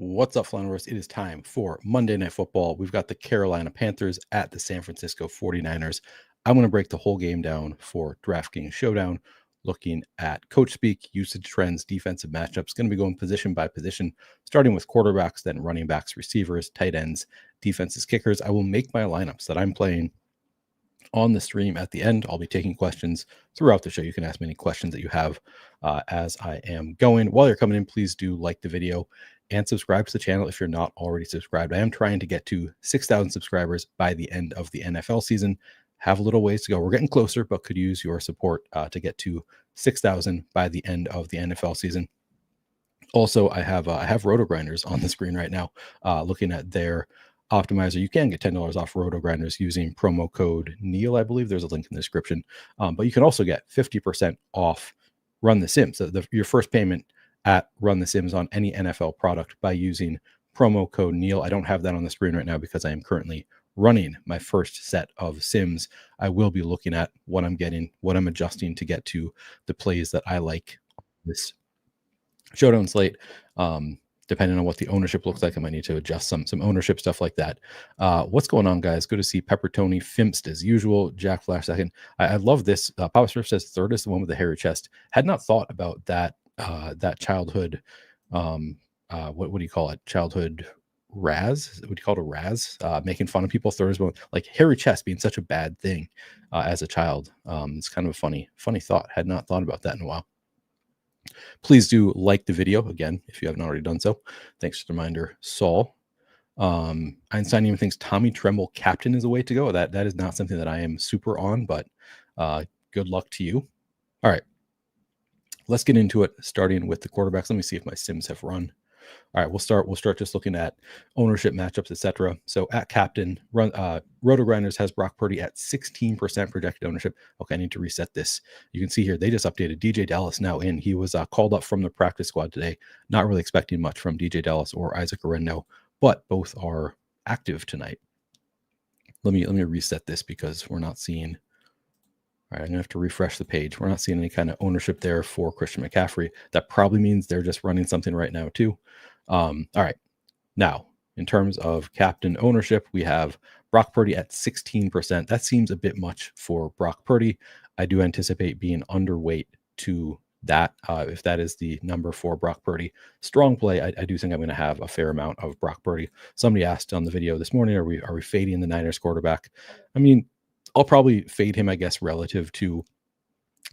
What's up, Flanwers? It is time for Monday Night Football. We've got the Carolina Panthers at the San Francisco 49ers. I'm going to break the whole game down for DraftKings Showdown, looking at coach speak, usage trends, defensive matchups. Going to be going position by position, starting with quarterbacks, then running backs, receivers, tight ends, defenses, kickers. I will make my lineups that I'm playing on the stream at the end. I'll be taking questions throughout the show. You can ask me any questions that you have as I am going. While you're coming in, please do like the video and subscribe to the channel if you're not already subscribed. I am trying to get to 6,000 subscribers by the end of the NFL season. Have a little ways to go. We're getting closer, but could use your support to get to 6,000 by the end of the NFL season. Also, I have Roto Grinders on the screen right now, looking at their optimizer. You can get $10 off Roto Grinders using promo code Neil. I believe there's a link in the description, but you can also get 50% off Run the Sims. So your first payment at Run the Sims on any NFL product by using promo code Neil. I don't have that on the screen right now because I am currently running my first set of Sims. I will be looking at what I'm getting, what I'm adjusting to get to the plays that I like this Showdown slate. Depending on what the ownership looks like, I might need to adjust some ownership stuff like that. What's going on, guys? Good to see Pepper Tony Fimpst as usual. Jack Flash second. I love this. Papa Smurf says third is the one with the hairy chest. Had not thought about that. That childhood. What do you call it? Childhood razz? What do you call it? A razz? Making fun of people. Third is one like hairy chest being such a bad thing as a child. It's kind of a funny thought. Had not thought about that in a while. Please do like the video again if you haven't already done so. Thanks for the reminder, Saul. Einstein even thinks Tommy Tremble captain is the way to go. That is not something that I am super on, but good luck to you. All right, let's get into it. Starting with the quarterbacks. Let me see if my Sims have run. All right, we'll start just looking at ownership matchups, etc. So at captain, Roto Grinders has Brock Purdy at 16% projected ownership. Okay, I need to reset this. You can see here they just updated DJ Dallas now in. He was called up from the practice squad today. Not really expecting much from DJ Dallas or Isaac Arendo, but both are active tonight. Let me reset this because we're not seeing. All right, I'm gonna have to refresh the page. We're not seeing any kind of ownership there for Christian McCaffrey. That probably means they're just running something right now too. All right, now in terms of captain ownership, we have Brock Purdy at 16%. That seems a bit much for Brock Purdy. I do anticipate being underweight to that if that is the number for Brock Purdy. Strong play. I do think I'm going to have a fair amount of Brock Purdy. Somebody asked on the video this morning, are we fading the Niners quarterback? I mean, I'll probably fade him, I guess, relative to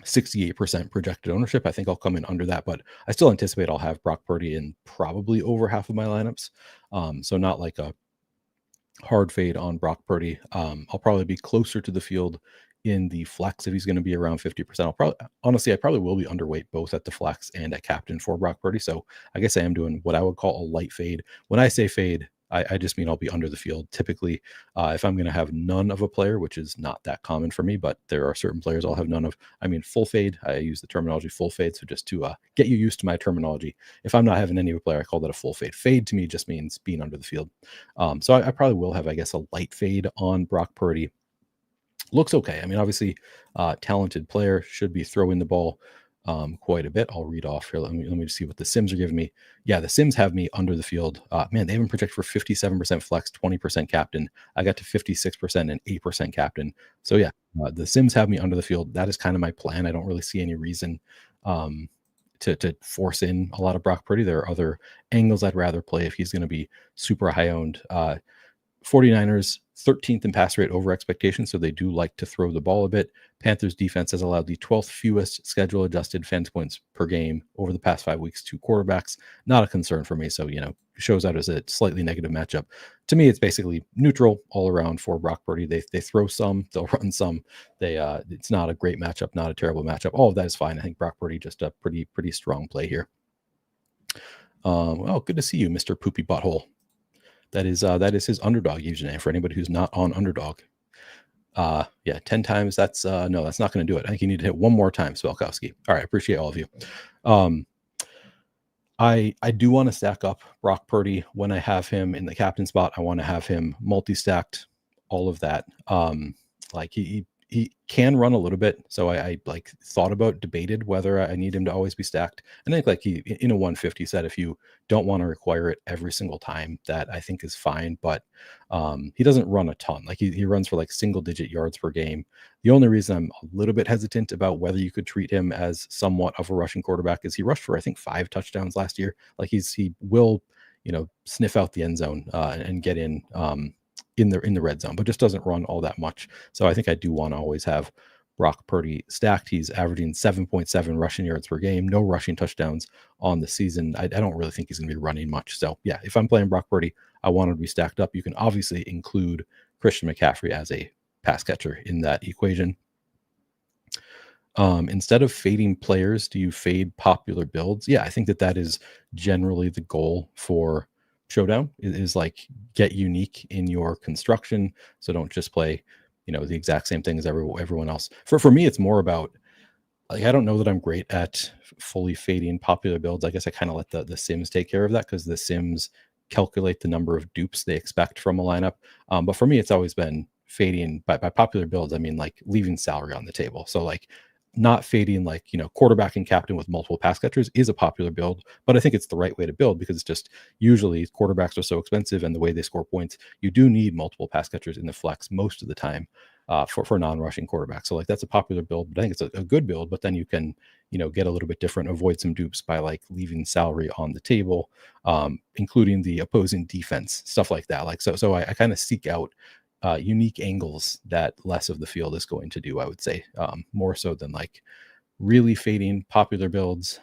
68% projected ownership. I think I'll come in under that, but I still anticipate I'll have Brock Purdy in probably over half of my lineups. So not like a hard fade on Brock Purdy. I'll probably be closer to the field in the flex if he's going to be around 50%. I probably will be underweight both at the flex and at captain for Brock Purdy. So I guess I am doing what I would call a light fade. When I say fade, I just mean I'll be under the field. Typically, if I'm going to have none of a player, which is not that common for me, but there are certain players I'll have none of. I mean, full fade. I use the terminology full fade. So just to get you used to my terminology, if I'm not having any of a player, I call that a full fade. Fade to me just means being under the field. So I probably will have, I guess, a light fade on Brock Purdy. Looks okay. I mean, obviously, talented player, should be throwing the ball quite a bit. I'll read off here. Let me just see what the Sims are giving me. Yeah, the Sims have me under the field. Man, they haven't projected for 57% flex, 20% captain. I got to 56% and 8% captain. So yeah, the Sims have me under the field. That is kind of my plan. I don't really see any reason to force in a lot of Brock Purdy. There are other angles I'd rather play if he's going to be super high owned. 49ers 13th in pass rate over expectation, so they do like to throw the ball a bit. Panthers defense has allowed the 12th fewest schedule adjusted fantasy points per game over the past 5 weeks to quarterbacks. Not a concern for me, so shows out as a slightly negative matchup. To me, it's basically neutral all around for Brock Purdy. They throw some, they'll run some. It's not a great matchup, not a terrible matchup. All of that is fine. I think Brock Purdy just a pretty strong play here. Well, good to see you, Mr. Poopy Butthole. That is his underdog username for anybody who's not on underdog. Yeah, 10 times. That's no, that's not going to do it. I think you need to hit one more time, Spelkowski. All right, I appreciate all of you. I do want to stack up Brock Purdy when I have him in the captain spot. I want to have him multi-stacked, all of that. Like he he can run a little bit. So I like debated whether I need him to always be stacked. And I think like he in a 150 set, if you don't want to require it every single time, that I think is fine. But he doesn't run a ton. Like he runs for like single digit yards per game. The only reason I'm a little bit hesitant about whether you could treat him as somewhat of a rushing quarterback is he rushed for I think 5 touchdowns last year. Like he will, sniff out the end zone and get in the red zone, but just doesn't run all that much. So I think I do want to always have Brock Purdy stacked. He's averaging 7.7 rushing yards per game, no rushing touchdowns on the season. I don't really think he's going to be running much. So yeah, if I'm playing Brock Purdy, I want him to be stacked up. You can obviously include Christian McCaffrey as a pass catcher in that equation. Instead of fading players, do you fade popular builds? Yeah, I think that is generally the goal for Showdown is like get unique in your construction. So don't just play, the exact same thing as everyone else. For me, it's more about like, I don't know that I'm great at fully fading popular builds. I guess I kind of let the Sims take care of that because the Sims calculate the number of dupes they expect from a lineup. But for me, it's always been fading by popular builds. I mean, like leaving salary on the table. So like not fading like, quarterback and captain with multiple pass catchers is a popular build, but I think it's the right way to build because it's just usually quarterbacks are so expensive and the way they score points, you do need multiple pass catchers in the flex most of the time for non-rushing quarterbacks. So like that's a popular build, but I think it's a good build, but then you can, get a little bit different, avoid some dupes by like leaving salary on the table, including the opposing defense, stuff like that. Like, so I kind of seek out unique angles that less of the field is going to do, I would say, more so than like really fading popular builds.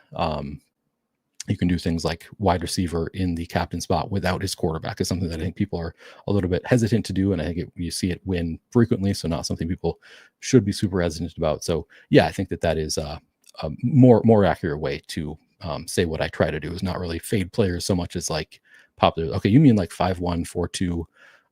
You can do things like wide receiver in the captain spot without his quarterback is something that I think people are a little bit hesitant to do. And I think you see it win frequently. So not something people should be super hesitant about. So yeah, I think that is a more accurate way to say what I try to do is not really fade players so much as like popular. Okay, you mean like 5-1, 4-2.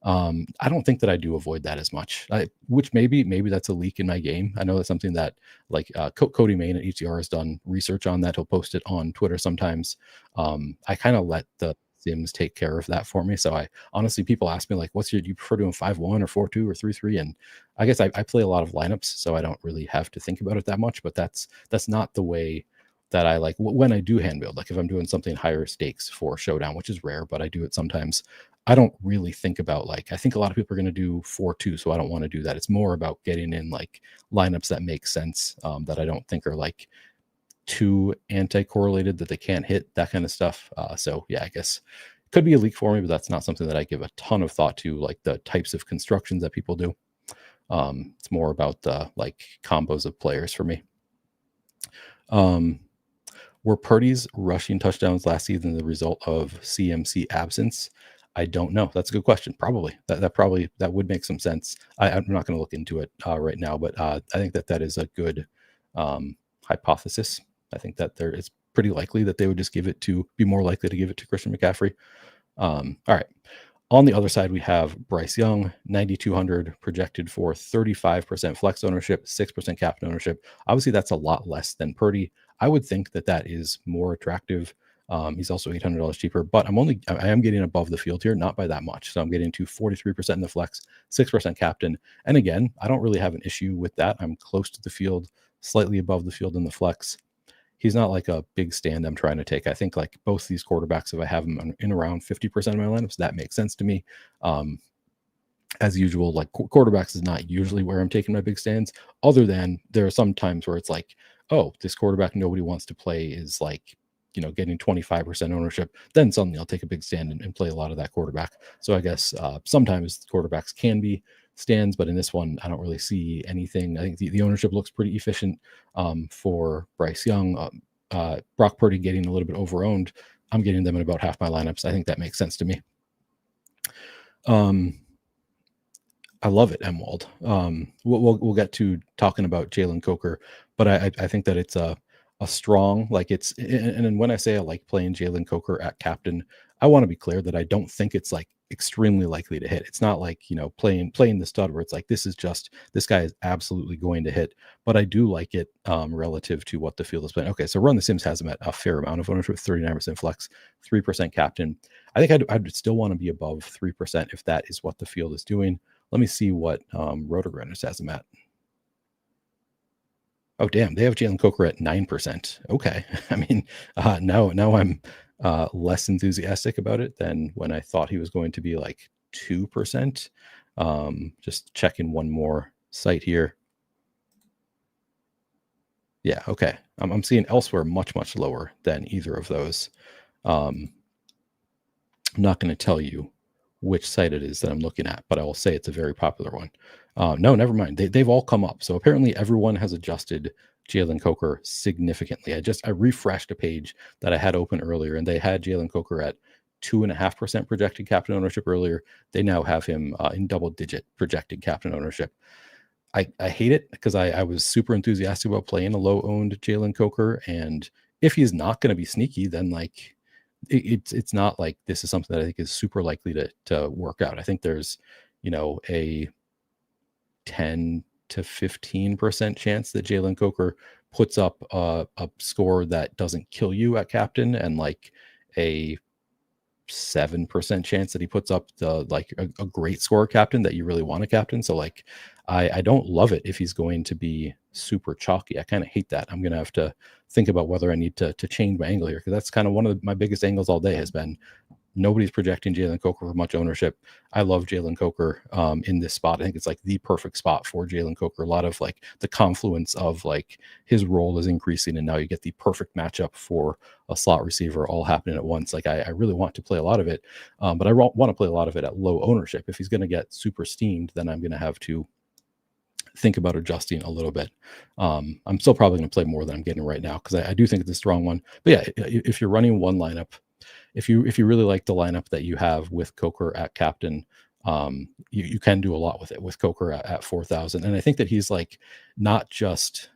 I don't think that I do avoid that as much, which maybe that's a leak in my game. I know that's something that like Cody Main at ETR has done research on that. He'll post it on Twitter sometimes. I kind of let the Sims take care of that for me. So I honestly, people ask me like, do you prefer doing 5-1 or 4-2 or 3-3? And I guess I play a lot of lineups, so I don't really have to think about it that much, but that's not the way that I like when I do hand build. Like if I'm doing something higher stakes for Showdown, which is rare, but I do it sometimes. I don't really think about like, I think a lot of people are going to do 4-2, so I don't want to do that. It's more about getting in like lineups that make sense, that I don't think are like too anti-correlated that they can't hit, that kind of stuff. So yeah, I guess it could be a leak for me, but that's not something that I give a ton of thought to, like the types of constructions that people do. It's more about the like combos of players for me. Were Purdy's rushing touchdowns last season the result of CMC absence? I don't know. That's a good question. Probably that would make some sense. I'm not going to look into it right now, but I think that is a good hypothesis. I think that it's pretty likely that they would just be more likely to give it to Christian McCaffrey. All right. On the other side, we have Bryce Young, 9,200 projected for 35% flex ownership, 6% captain ownership. Obviously, that's a lot less than Purdy. I would think that is more attractive. He's also $800 cheaper, but I am getting above the field here, not by that much. So I'm getting to 43% in the flex, 6% captain. And again, I don't really have an issue with that. I'm close to the field, slightly above the field in the flex. He's not like a big stand I'm trying to take. I think like both these quarterbacks, if I have them in around 50% of my lineups, that makes sense to me. As usual, like quarterbacks is not usually where I'm taking my big stands, other than there are some times where it's like, oh, this quarterback nobody wants to play is like, getting 25% ownership, then suddenly I'll take a big stand and play a lot of that quarterback. So I guess sometimes quarterbacks can be stands, but in this one, I don't really see anything. I think the ownership looks pretty efficient for Bryce Young. Brock Purdy getting a little bit overowned. I'm getting them in about half my lineups. I think that makes sense to me. I love it, Emwald. We'll get to talking about Jalen Coker, but I think that it's a strong, like it's, and when I say I like playing Jalen Coker at captain, I want to be clear that I don't think it's like extremely likely to hit. It's not like, playing the stud where it's like, this guy is absolutely going to hit, but I do like it relative to what the field is playing. Okay. So Run the Sims has him at a fair amount of ownership, 39% flex, 3% captain. I think I'd still want to be above 3% if that is what the field is doing. Let me see what Rotogrinders has him at. Oh, damn. They have Jalen Coker at 9%. Okay. I mean, now I'm less enthusiastic about it than when I thought he was going to be like 2%. Just checking one more site here. Yeah. Okay. I'm seeing elsewhere much, much lower than either of those. I'm not going to tell you which site it is that I'm looking at, but I will say it's a very popular one. No, never mind. They've all come up. So apparently everyone has adjusted Jalen Coker significantly. I refreshed a page that I had open earlier, and they had Jalen Coker at 2.5% projected captain ownership earlier. They now have him in double-digit projected captain ownership. I hate it because I was super enthusiastic about playing a low-owned Jalen Coker, and if he's not going to be sneaky, then like it's not like this is something that I think is super likely to work out. I think there's, a 10 to 15% chance that Jalen Coker puts up a score that doesn't kill you at captain, and like a 7% chance that he puts up a great score captain that you really want to captain. So like I don't love it if he's going to be super chalky. I kind of hate that. I'm gonna have to think about whether I need to change my angle here, because that's kind of one of my biggest angles all day has been nobody's projecting Jalen Coker for much ownership. I love Jalen Coker in this spot. I think it's like the perfect spot for Jalen Coker. A lot of like the confluence of like his role is increasing, and now you get the perfect matchup for a slot receiver all happening at once. Like I really want to play a lot of it, but I want to play a lot of it at low ownership. If he's going to get super steamed, then I'm going to have to think about adjusting a little bit. I'm still probably going to play more than I'm getting right now because I do think it's a strong one. But yeah, if you're running one lineup, if you really like the lineup that you have with Coker at captain, you can do a lot with it with Coker at 4,000. And I think that he's like not just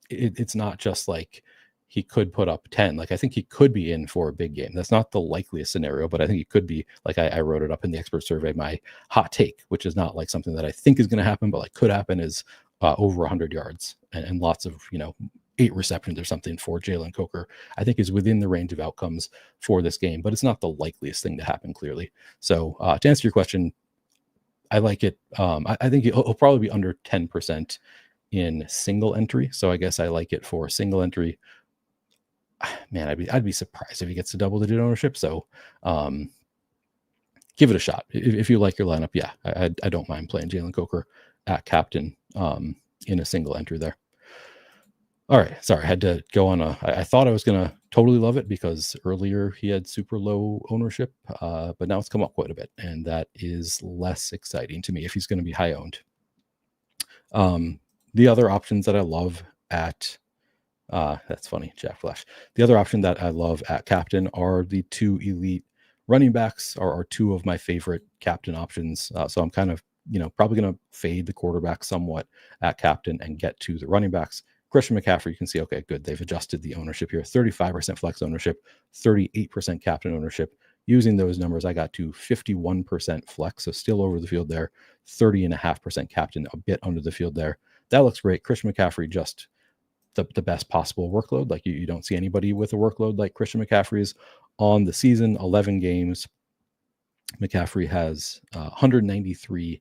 it's not just like he could put up 10. Like I think he could be in for a big game. That's not the likeliest scenario, but I think he could be. Like I wrote it up in the expert survey. My hot take, which is not like something that I think is going to happen, but like could happen, is over 100 yards and lots of 8 receptions or something for Jalen Coker. I think is within the range of outcomes for this game, but it's not the likeliest thing to happen, clearly. So to answer your question, I like it. I think he'll probably be under 10% in single entry. So I guess I like it for single entry. Man, I'd be surprised if he gets to double-digit ownership. So give it a shot. If you like your lineup, yeah, I don't mind playing Jalen Coker at captain in a single entry there. All right. Sorry, I had to go on I thought I was going to totally love it because earlier he had super low ownership, but now it's come up quite a bit, and that is less exciting to me if he's going to be high owned. The other options that I love at that's funny, Jack Flash. The other option that I love at captain are the 2 elite running backs, are 2 of my favorite captain options. So I'm kind of, probably going to fade the quarterback somewhat at captain and get to the running backs. Christian McCaffrey, you can see, okay, good. They've adjusted the ownership here. 35% flex ownership, 38% captain ownership. Using those numbers, I got to 51% flex, so still over the field there. 30.5% captain, a bit under the field there. That looks great. Christian McCaffrey, just the best possible workload. Like you don't see anybody with a workload like Christian McCaffrey's on the season. 11 games. McCaffrey has 193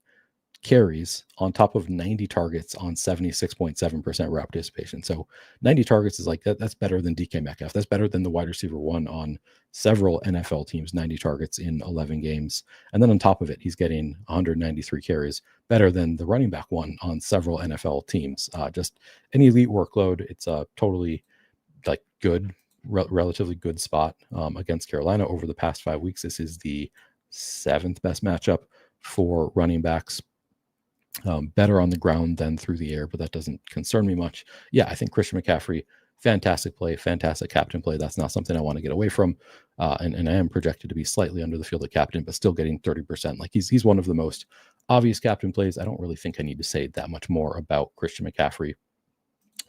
carries on top of 90 targets on 76.7% route participation. So 90 targets is like that's better than DK Metcalf. That's better than the wide receiver one on several NFL teams, 90 targets in 11 games. And then on top of it, he's getting 193 carries, better than the running back one on several NFL teams. Just an elite workload. It's a totally like good, relatively good spot against Carolina over the past 5 weeks. This is the 7th best matchup for running backs. Better on the ground than through the air, but that doesn't concern me much. Yeah, I think Christian McCaffrey, fantastic play, fantastic captain play. That's not something I want to get away from. And I am projected to be slightly under the field at captain, but still getting 30%. Like he's one of the most obvious captain plays. I don't really think I need to say that much more about Christian McCaffrey.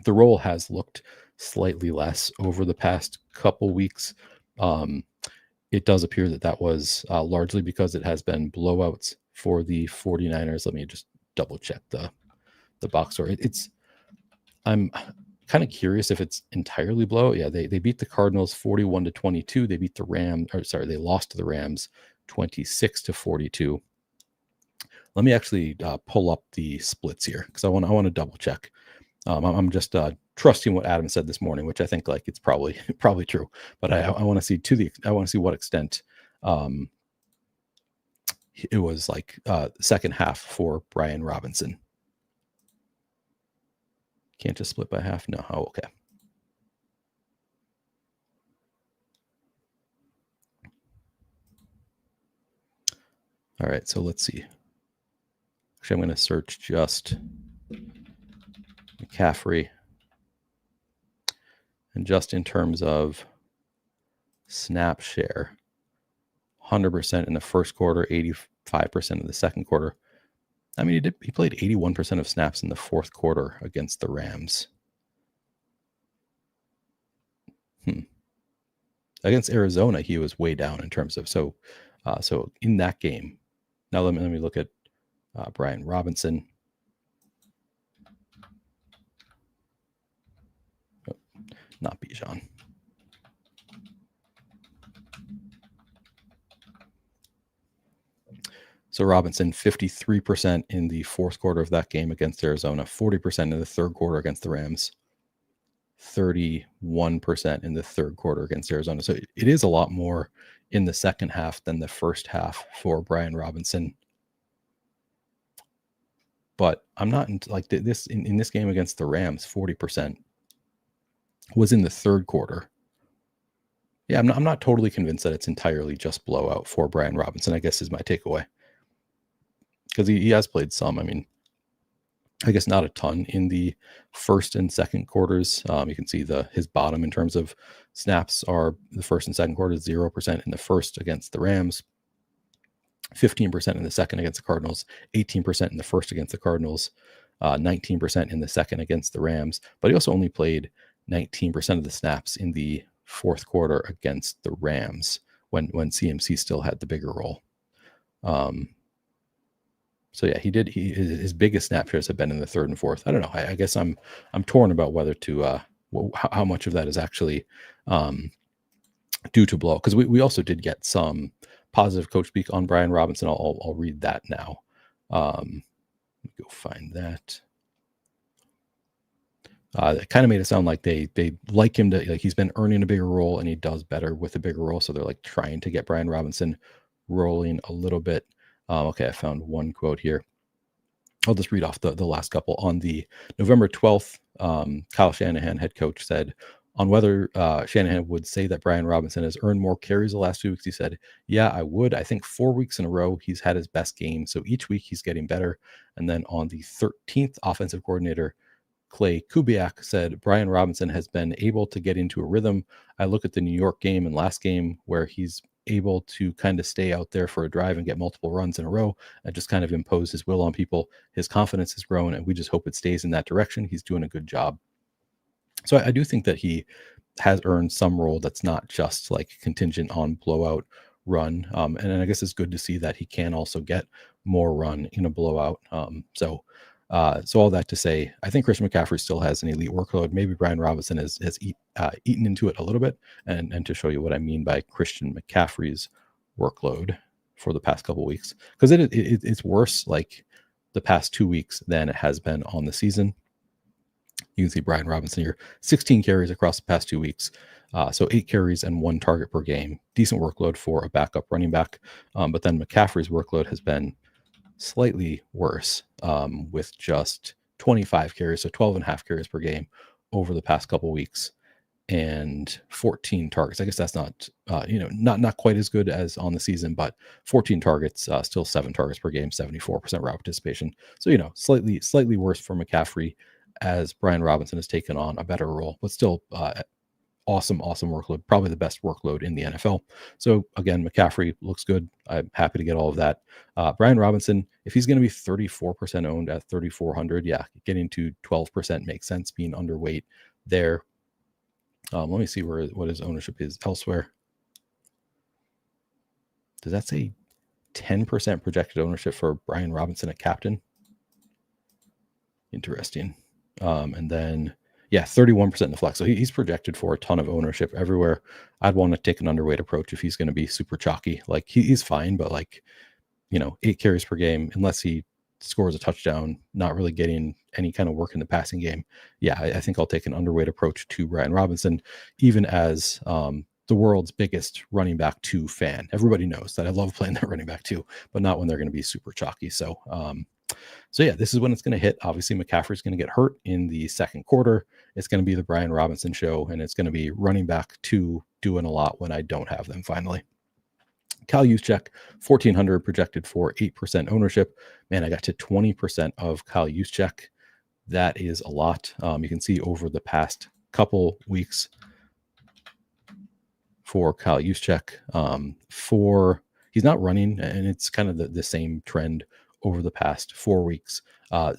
The role has looked slightly less over the past couple weeks. It does appear that was largely because it has been blowouts for the 49ers. Let me just double check the box score. I'm kind of curious if it's entirely blowout. Yeah, they beat the Cardinals 41-22. They beat the Rams, they lost to the Rams 26-42. Let me actually pull up the splits here because I want to double check. I'm just trusting what Adam said this morning, which I think like it's probably true. But I want to see what extent it was like second half for Brian Robinson. Can't just split by half. No. Oh, okay. All right. So let's see. Actually, I'm going to search just McCaffrey. And just in terms of snap share, 100% in the first quarter, 85% in the second quarter. I mean, he played 81% of snaps in the fourth quarter against the Rams. Against Arizona, he was way down in terms of so in that game. Now let me look at Brian Robinson. Oh, not Bijan. So Robinson, 53% in the fourth quarter of that game against Arizona, 40% in the third quarter against the Rams, 31% in the third quarter against Arizona. So it is a lot more in the second half than the first half for Brian Robinson. But I'm not like this in this game against the Rams, 40% was in the third quarter. Yeah, I'm not totally convinced that it's entirely just blowout for Brian Robinson, I guess is my takeaway. Because he has played some. I mean, I guess not a ton in the first and second quarters. You can see his bottom in terms of snaps are the first and second quarters, 0% in the first against the Rams, 15% in the second against the Cardinals, 18% in the first against the Cardinals, 19% in the second against the Rams. But he also only played 19% of the snaps in the fourth quarter against the Rams when CMC still had the bigger role. So yeah, his biggest snap shares have been in the third and fourth. I don't know. I guess I'm torn about whether to how much of that is actually due to blow, because we also did get some positive coach speak on Brian Robinson. I'll read that now. Let me go find that. It kind of made it sound like they like him to, like, he's been earning a bigger role and he does better with a bigger role. So they're like trying to get Brian Robinson rolling a little bit. Okay, I found one quote here. I'll just read off the last couple. On the November 12th, Kyle Shanahan, head coach, said on whether Shanahan would say that Brian Robinson has earned more carries the last 2 weeks. He said, yeah, I would. I think 4 weeks in a row, he's had his best game. So each week he's getting better. And then on the 13th, offensive coordinator Clay Kubiak said, Brian Robinson has been able to get into a rhythm. I look at the New York game and last game where he's able to kind of stay out there for a drive and get multiple runs in a row and just kind of impose his will on people. His confidence has grown, and we just hope it stays in that direction. He's doing a good job. So I do think that he has earned some role that's not just like contingent on blowout run. And I guess it's good to see that he can also get more run in a blowout. So all that to say, I think Christian McCaffrey still has an elite workload. Maybe Brian Robinson has eaten into it a little bit. And to show you what I mean by Christian McCaffrey's workload for the past couple of weeks, because it's worse like the past 2 weeks than it has been on the season. You can see Brian Robinson here, 16 carries across the past 2 weeks. So 8 carries and 1 target per game. Decent workload for a backup running back. But then McCaffrey's workload has been slightly worse, with just 25 carries, so 12.5 carries per game over the past couple weeks, and 14 targets. I guess that's not not quite as good as on the season, but 14 targets, still 7 targets per game, 74% route participation. So slightly worse for McCaffrey, as Brian Robinson has taken on a better role, but still awesome workload, probably the best workload in the NFL. So again, McCaffrey looks good. I'm happy to get all of that. Brian Robinson, if he's going to be 34% owned at 3,400, yeah, getting to 12% makes sense, being underweight there. Let me see what his ownership is elsewhere. Does that say 10% projected ownership for Brian Robinson at captain? Interesting. And then, yeah, 31% in the flex. So he's projected for a ton of ownership everywhere. I'd want to take an underweight approach if he's going to be super chalky. Like he's fine, but like, 8 carries per game, unless he scores a touchdown, not really getting any kind of work in the passing game, yeah, I think I'll take an underweight approach to Brian Robinson, even as the world's biggest running back 2 fan. Everybody knows that I love playing that running back 2, but not when they're going to be super chalky. So yeah, this is when it's going to hit. Obviously, McCaffrey's going to get hurt in the second quarter. It's going to be the Brian Robinson show, and it's going to be running back 2 doing a lot when I don't have them finally. Cal Juszczyk, 1,400 projected for 8% ownership. Man, I got to 20% of Cal Juszczyk. That is a lot. You can see over the past couple weeks for Cal Juszczyk, he's not running, and it's kind of the same trend over the past 4 weeks.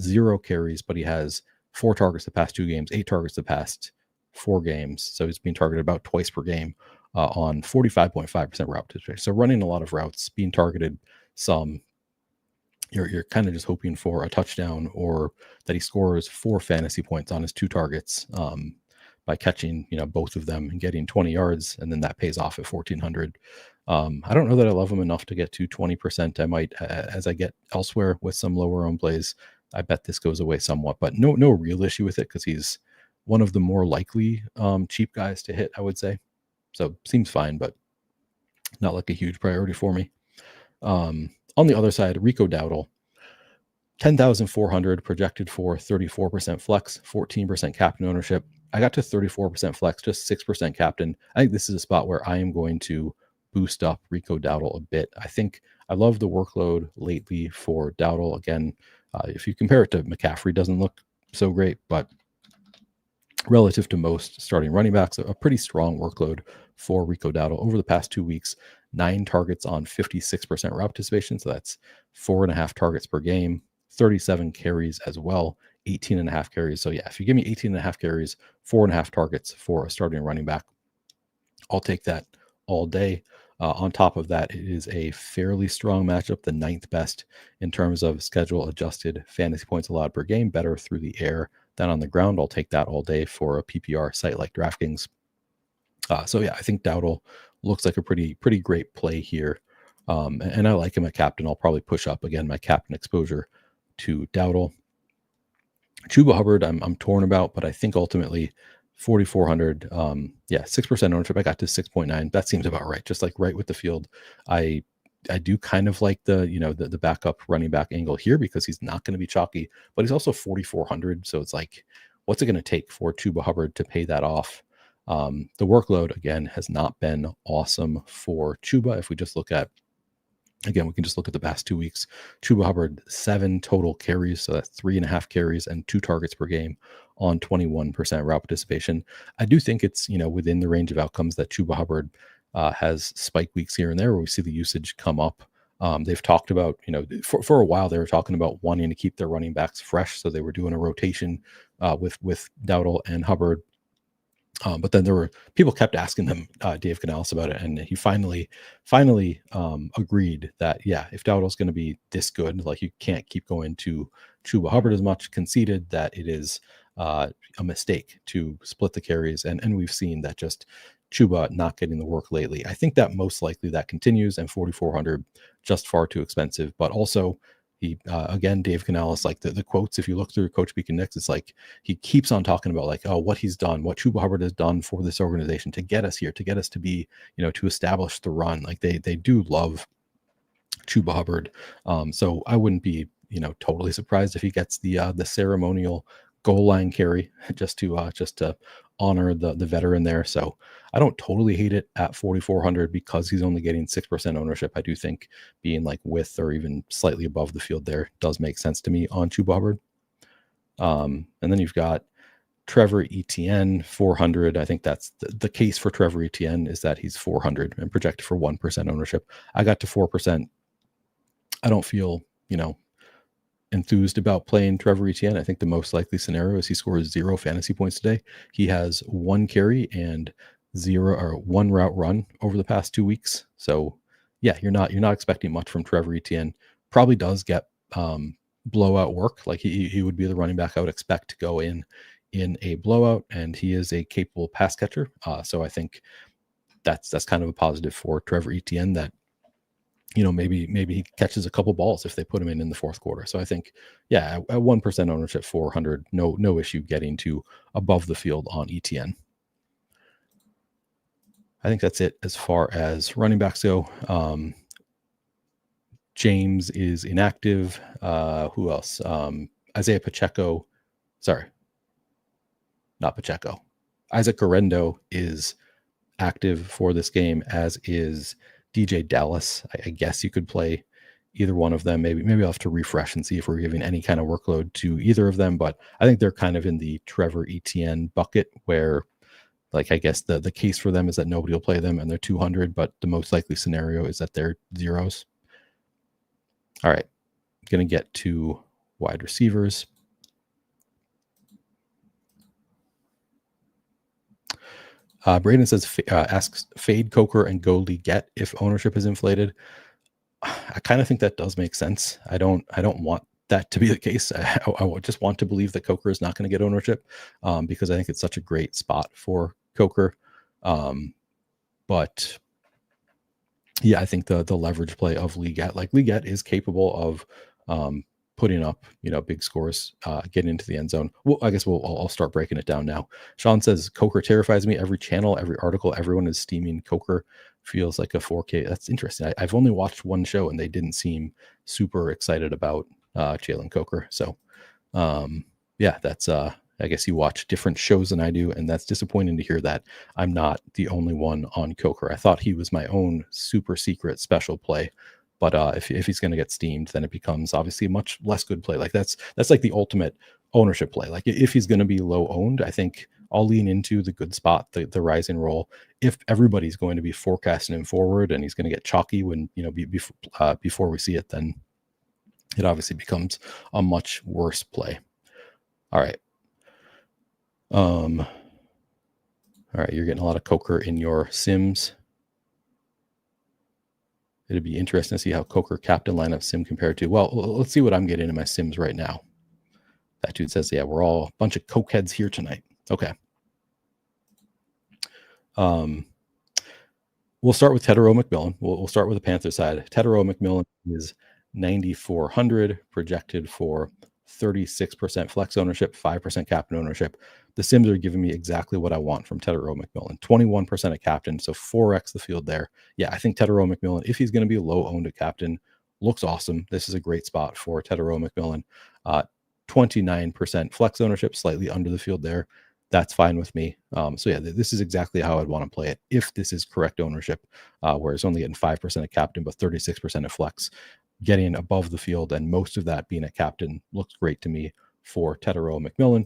0 carries, but he has 4 targets the past 2 games, 8 targets the past 4 games. So he's being targeted about twice per game on 45.5% route distribution. So running a lot of routes, being targeted some. You're kind of just hoping for a touchdown or that he scores 4 fantasy points on his 2 targets by catching, both of them and getting 20 yards, and then that pays off at 1,400. I don't know that I love him enough to get to 20%. I might, as I get elsewhere with some lower owned plays, I bet this goes away somewhat, but no real issue with it because he's one of the more likely cheap guys to hit, I would say. So seems fine, but not like a huge priority for me. On the other side, Rico Dowdle, 10,400 projected for 34% flex, 14% captain ownership. I got to 34% flex, just 6% captain. I think this is a spot where I am going to boost up Rico Dowdle a bit. I think I love the workload lately for Dowdle. Again, if you compare it to McCaffrey, doesn't look so great, but relative to most starting running backs, a pretty strong workload for Rico Dowdle over the past 2 weeks. 9 targets on 56% route participation. So that's 4.5 targets per game, 37 carries as well, 18.5 carries. So yeah, if you give me 18.5 carries, 4.5 targets for a starting running back, I'll take that all day. On top of that, it is a fairly strong matchup, the 9th best in terms of schedule adjusted fantasy points allowed per game, better through the air than on the ground. I'll take that all day for a PPR site like DraftKings. So yeah, I think Dowdle looks like a pretty great play here. And I like him at captain. I'll probably push up again my captain exposure to Dowdle. Chuba Hubbard, I'm torn about, but I think ultimately 4,400, 6% ownership. I got to 6.9. That seems about right. Just like right with the field. I do kind of like the backup running back angle here because he's not going to be chalky, but he's also 4,400. So it's like, what's it going to take for Chuba Hubbard to pay that off? The workload again has not been awesome for Chuba. If we just look at, again, we can just look at the past 2 weeks. Chuba Hubbard, 7 total carries. So that's 3.5 carries and 2 targets per game on 21% route participation. I do think it's, within the range of outcomes that Chuba Hubbard has spike weeks here and there where we see the usage come up. They've talked about, for a while, they were talking about wanting to keep their running backs fresh. So they were doing a rotation with Dowdle and Hubbard. But then there were people kept asking him, Dave Canales, about it, and he finally agreed that if Dowdle's going to be this good, like you can't keep going to Chuba Hubbard as much. Conceded that it is a mistake to split the carries, and we've seen that just Chuba not getting the work lately. I think that most likely that continues, and 4,400 just far too expensive. But also, he again, Dave Canales, like the quotes, if you look through Coach Beacon Next, it's like he keeps on talking about like, what he's done, what Chuba Hubbard has done for this organization to get us here, to get us to be, to establish the run. Like they do love Chuba Hubbard. So I wouldn't be, totally surprised if he gets the ceremonial goal line carry just to honor the veteran there. So I don't totally hate it at 4,400 because he's only getting 6% ownership. I do think being like with or even slightly above the field there does make sense to me on Chuba Hubbard. And then you've got Trevor Etienne, 400. I think that's the case for Trevor Etienne is that he's 400 and projected for 1% ownership. I got to 4%. I don't feel, enthused about playing Trevor Etienne. I think the most likely scenario is he scores 0 fantasy points today. He has 1 carry and 1 route run over the past 2 weeks. So yeah, you're not expecting much from Trevor Etienne. Probably does get blowout work. Like he would be the running back I would expect to go in a blowout, and he is a capable pass catcher. So I think that's kind of a positive for Trevor Etienne, that maybe he catches a couple balls if they put him in the fourth quarter. So I think, yeah, at 1% ownership, 400, no issue getting to above the field on ETN. I think that's it as far as running backs go. James is inactive. Who else? Isaiah Pacheco. Sorry, not Pacheco. Isaac Guerrero is active for this game, as is DJ Dallas. I guess you could play either one of them. Maybe I'll have to refresh and see if we're giving any kind of workload to either of them. But I think they're kind of in the Trevor Etienne bucket where, like, I guess the case for them is that nobody will play them and they're 200, but the most likely scenario is that they're zeros. All right, going to get to wide receivers. Braden says, asks fade Coker and go Leggett if ownership is inflated. I kind of think that does make sense. I don't want that to be the case. I just want to believe that Coker is not going to get ownership because I think it's such a great spot for Coker. But yeah, I think the leverage play of Leggett is capable of putting up, big scores, getting into the end zone. Well, I guess I'll start breaking it down now. Sean says, Coker terrifies me. Every channel, every article, everyone is steaming Coker. Feels like a 4K. That's interesting. I've only watched one show and they didn't seem super excited about Jalen Coker. So yeah, that's I guess you watch different shows than I do, and that's disappointing to hear that I'm not the only one on Coker. I thought he was my own super secret special play. But if he's going to get steamed, then it becomes obviously a much less good play. Like that's like the ultimate ownership play. Like if he's going to be low owned, I think I'll lean into the good spot, the rise and roll. If everybody's going to be forecasting him forward and he's going to get chalky when before we see it, then it obviously becomes a much worse play. All right. All right, you're getting a lot of Coker in your Sims. It'd be interesting to see how Coker captain lineup sim compared to, well, let's see what I'm getting in my Sims right now. That dude says, yeah, we're all a bunch of Coke heads here tonight. Okay. We'll start with Tetairoa McMillan. We'll start with the Panther side. Tetairoa McMillan is 9,400, projected for 36% flex ownership, 5% captain ownership. The Sims are giving me exactly what I want from Tetairoa McMillan. 21% of captain, so 4x the field there. Yeah, I think Tetairoa McMillan, if he's going to be low owned at captain, looks awesome. This is a great spot for Tetairoa McMillan. 29% flex ownership, slightly under the field there. That's fine with me. So yeah, this is exactly how I'd want to play it if this is correct ownership, where it's only getting 5% of captain, but 36% of flex. Getting above the field and most of that being a captain looks great to me for Tetairoa McMillan.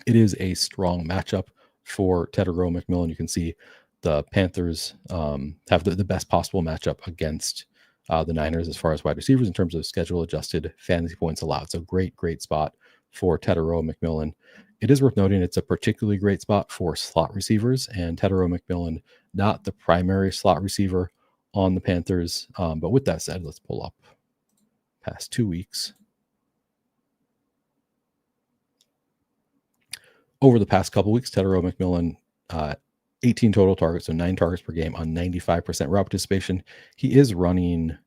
It is a strong matchup for Tetairoa McMillan. You can see the Panthers have the best possible matchup against the Niners as far as wide receivers in terms of schedule adjusted fantasy points allowed. So great spot for Tetairoa McMillan. It is worth noting it's a particularly great spot for slot receivers, and Tetairoa McMillan, not the primary slot receiver on the Panthers. But with that said, let's pull up past 2 weeks. Over the past couple weeks, Tetairoa McMillan, 18 total targets, so 9 targets per game on 95% route participation. He is running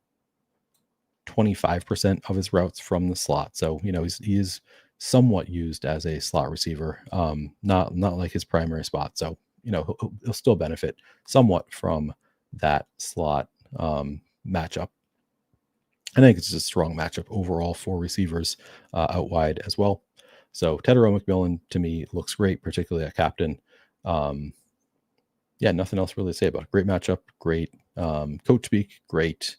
25% of his routes from the slot. So, he is somewhat used as a slot receiver, not like his primary spot. So, he'll still benefit somewhat from that slot matchup. I think it's just a strong matchup overall for receivers out wide as well. So Tetairoa McMillan to me looks great, particularly at captain. Yeah, nothing else really to say about it. Great matchup, great coach speak, great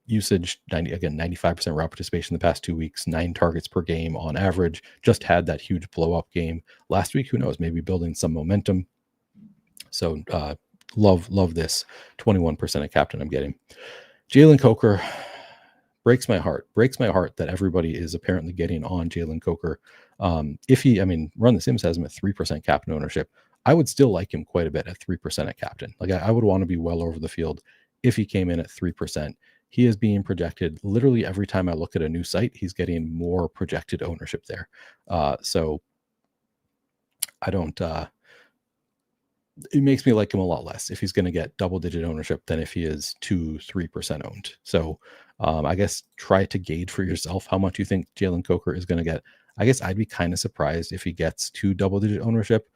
usage. 95% route participation the past 2 weeks, 9 targets per game on average. Just had that huge blow up game last week. Who knows? Maybe building some momentum. So love this 21% of captain I'm getting. Jalen Coker breaks my heart that everybody is apparently getting on Jalen Coker. If he, Run the Sims has him at 3% captain ownership. I would still like him quite a bit at 3% at captain. Like I would want to be well over the field if he came in at 3%. He is being projected literally every time I look at a new site, he's getting more projected ownership there. So I don't, it makes me like him a lot less if he's going to get double-digit ownership than if he is 2-3% owned. So I guess try to gauge for yourself how much you think Jalen Coker is going to get. I guess I'd be kind of surprised if he gets 2 double-digit ownership.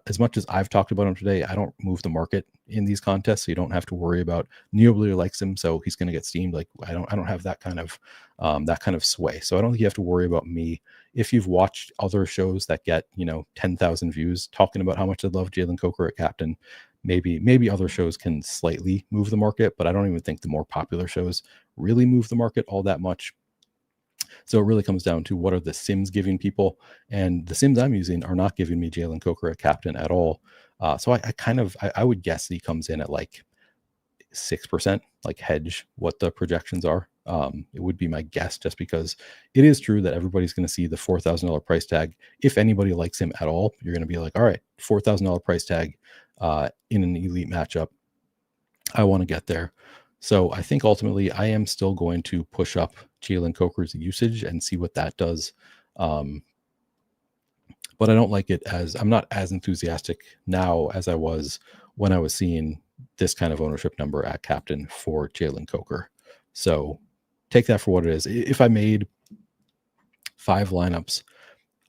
As much as I've talked about him today, I don't move the market in these contests, so you don't have to worry about. Nobody likes him, so he's going to get steamed. Like I don't have that kind of sway. So I don't think you have to worry about me. If you've watched other shows that get 10,000 views talking about how much they love Jalen Coker at captain, maybe other shows can slightly move the market, but I don't even think the more popular shows really move the market all that much. So it really comes down to what are the sims giving people, and the sims I'm using are not giving me Jalen Coker at captain at all. So I would guess that he comes in at like 6%, like hedge what the projections are. It would be my guess, just because it is true that everybody's going to see the $4,000 price tag. If anybody likes him at all, you're going to be like, all right, $4,000 price tag in an elite matchup. I want to get there. So I think ultimately I am still going to push up Jalen Coker's usage and see what that does. But I don't like it I'm not as enthusiastic now as I was when I was seeing this kind of ownership number at captain for Jalen Coker. So take that for what it is. If I made 5 lineups,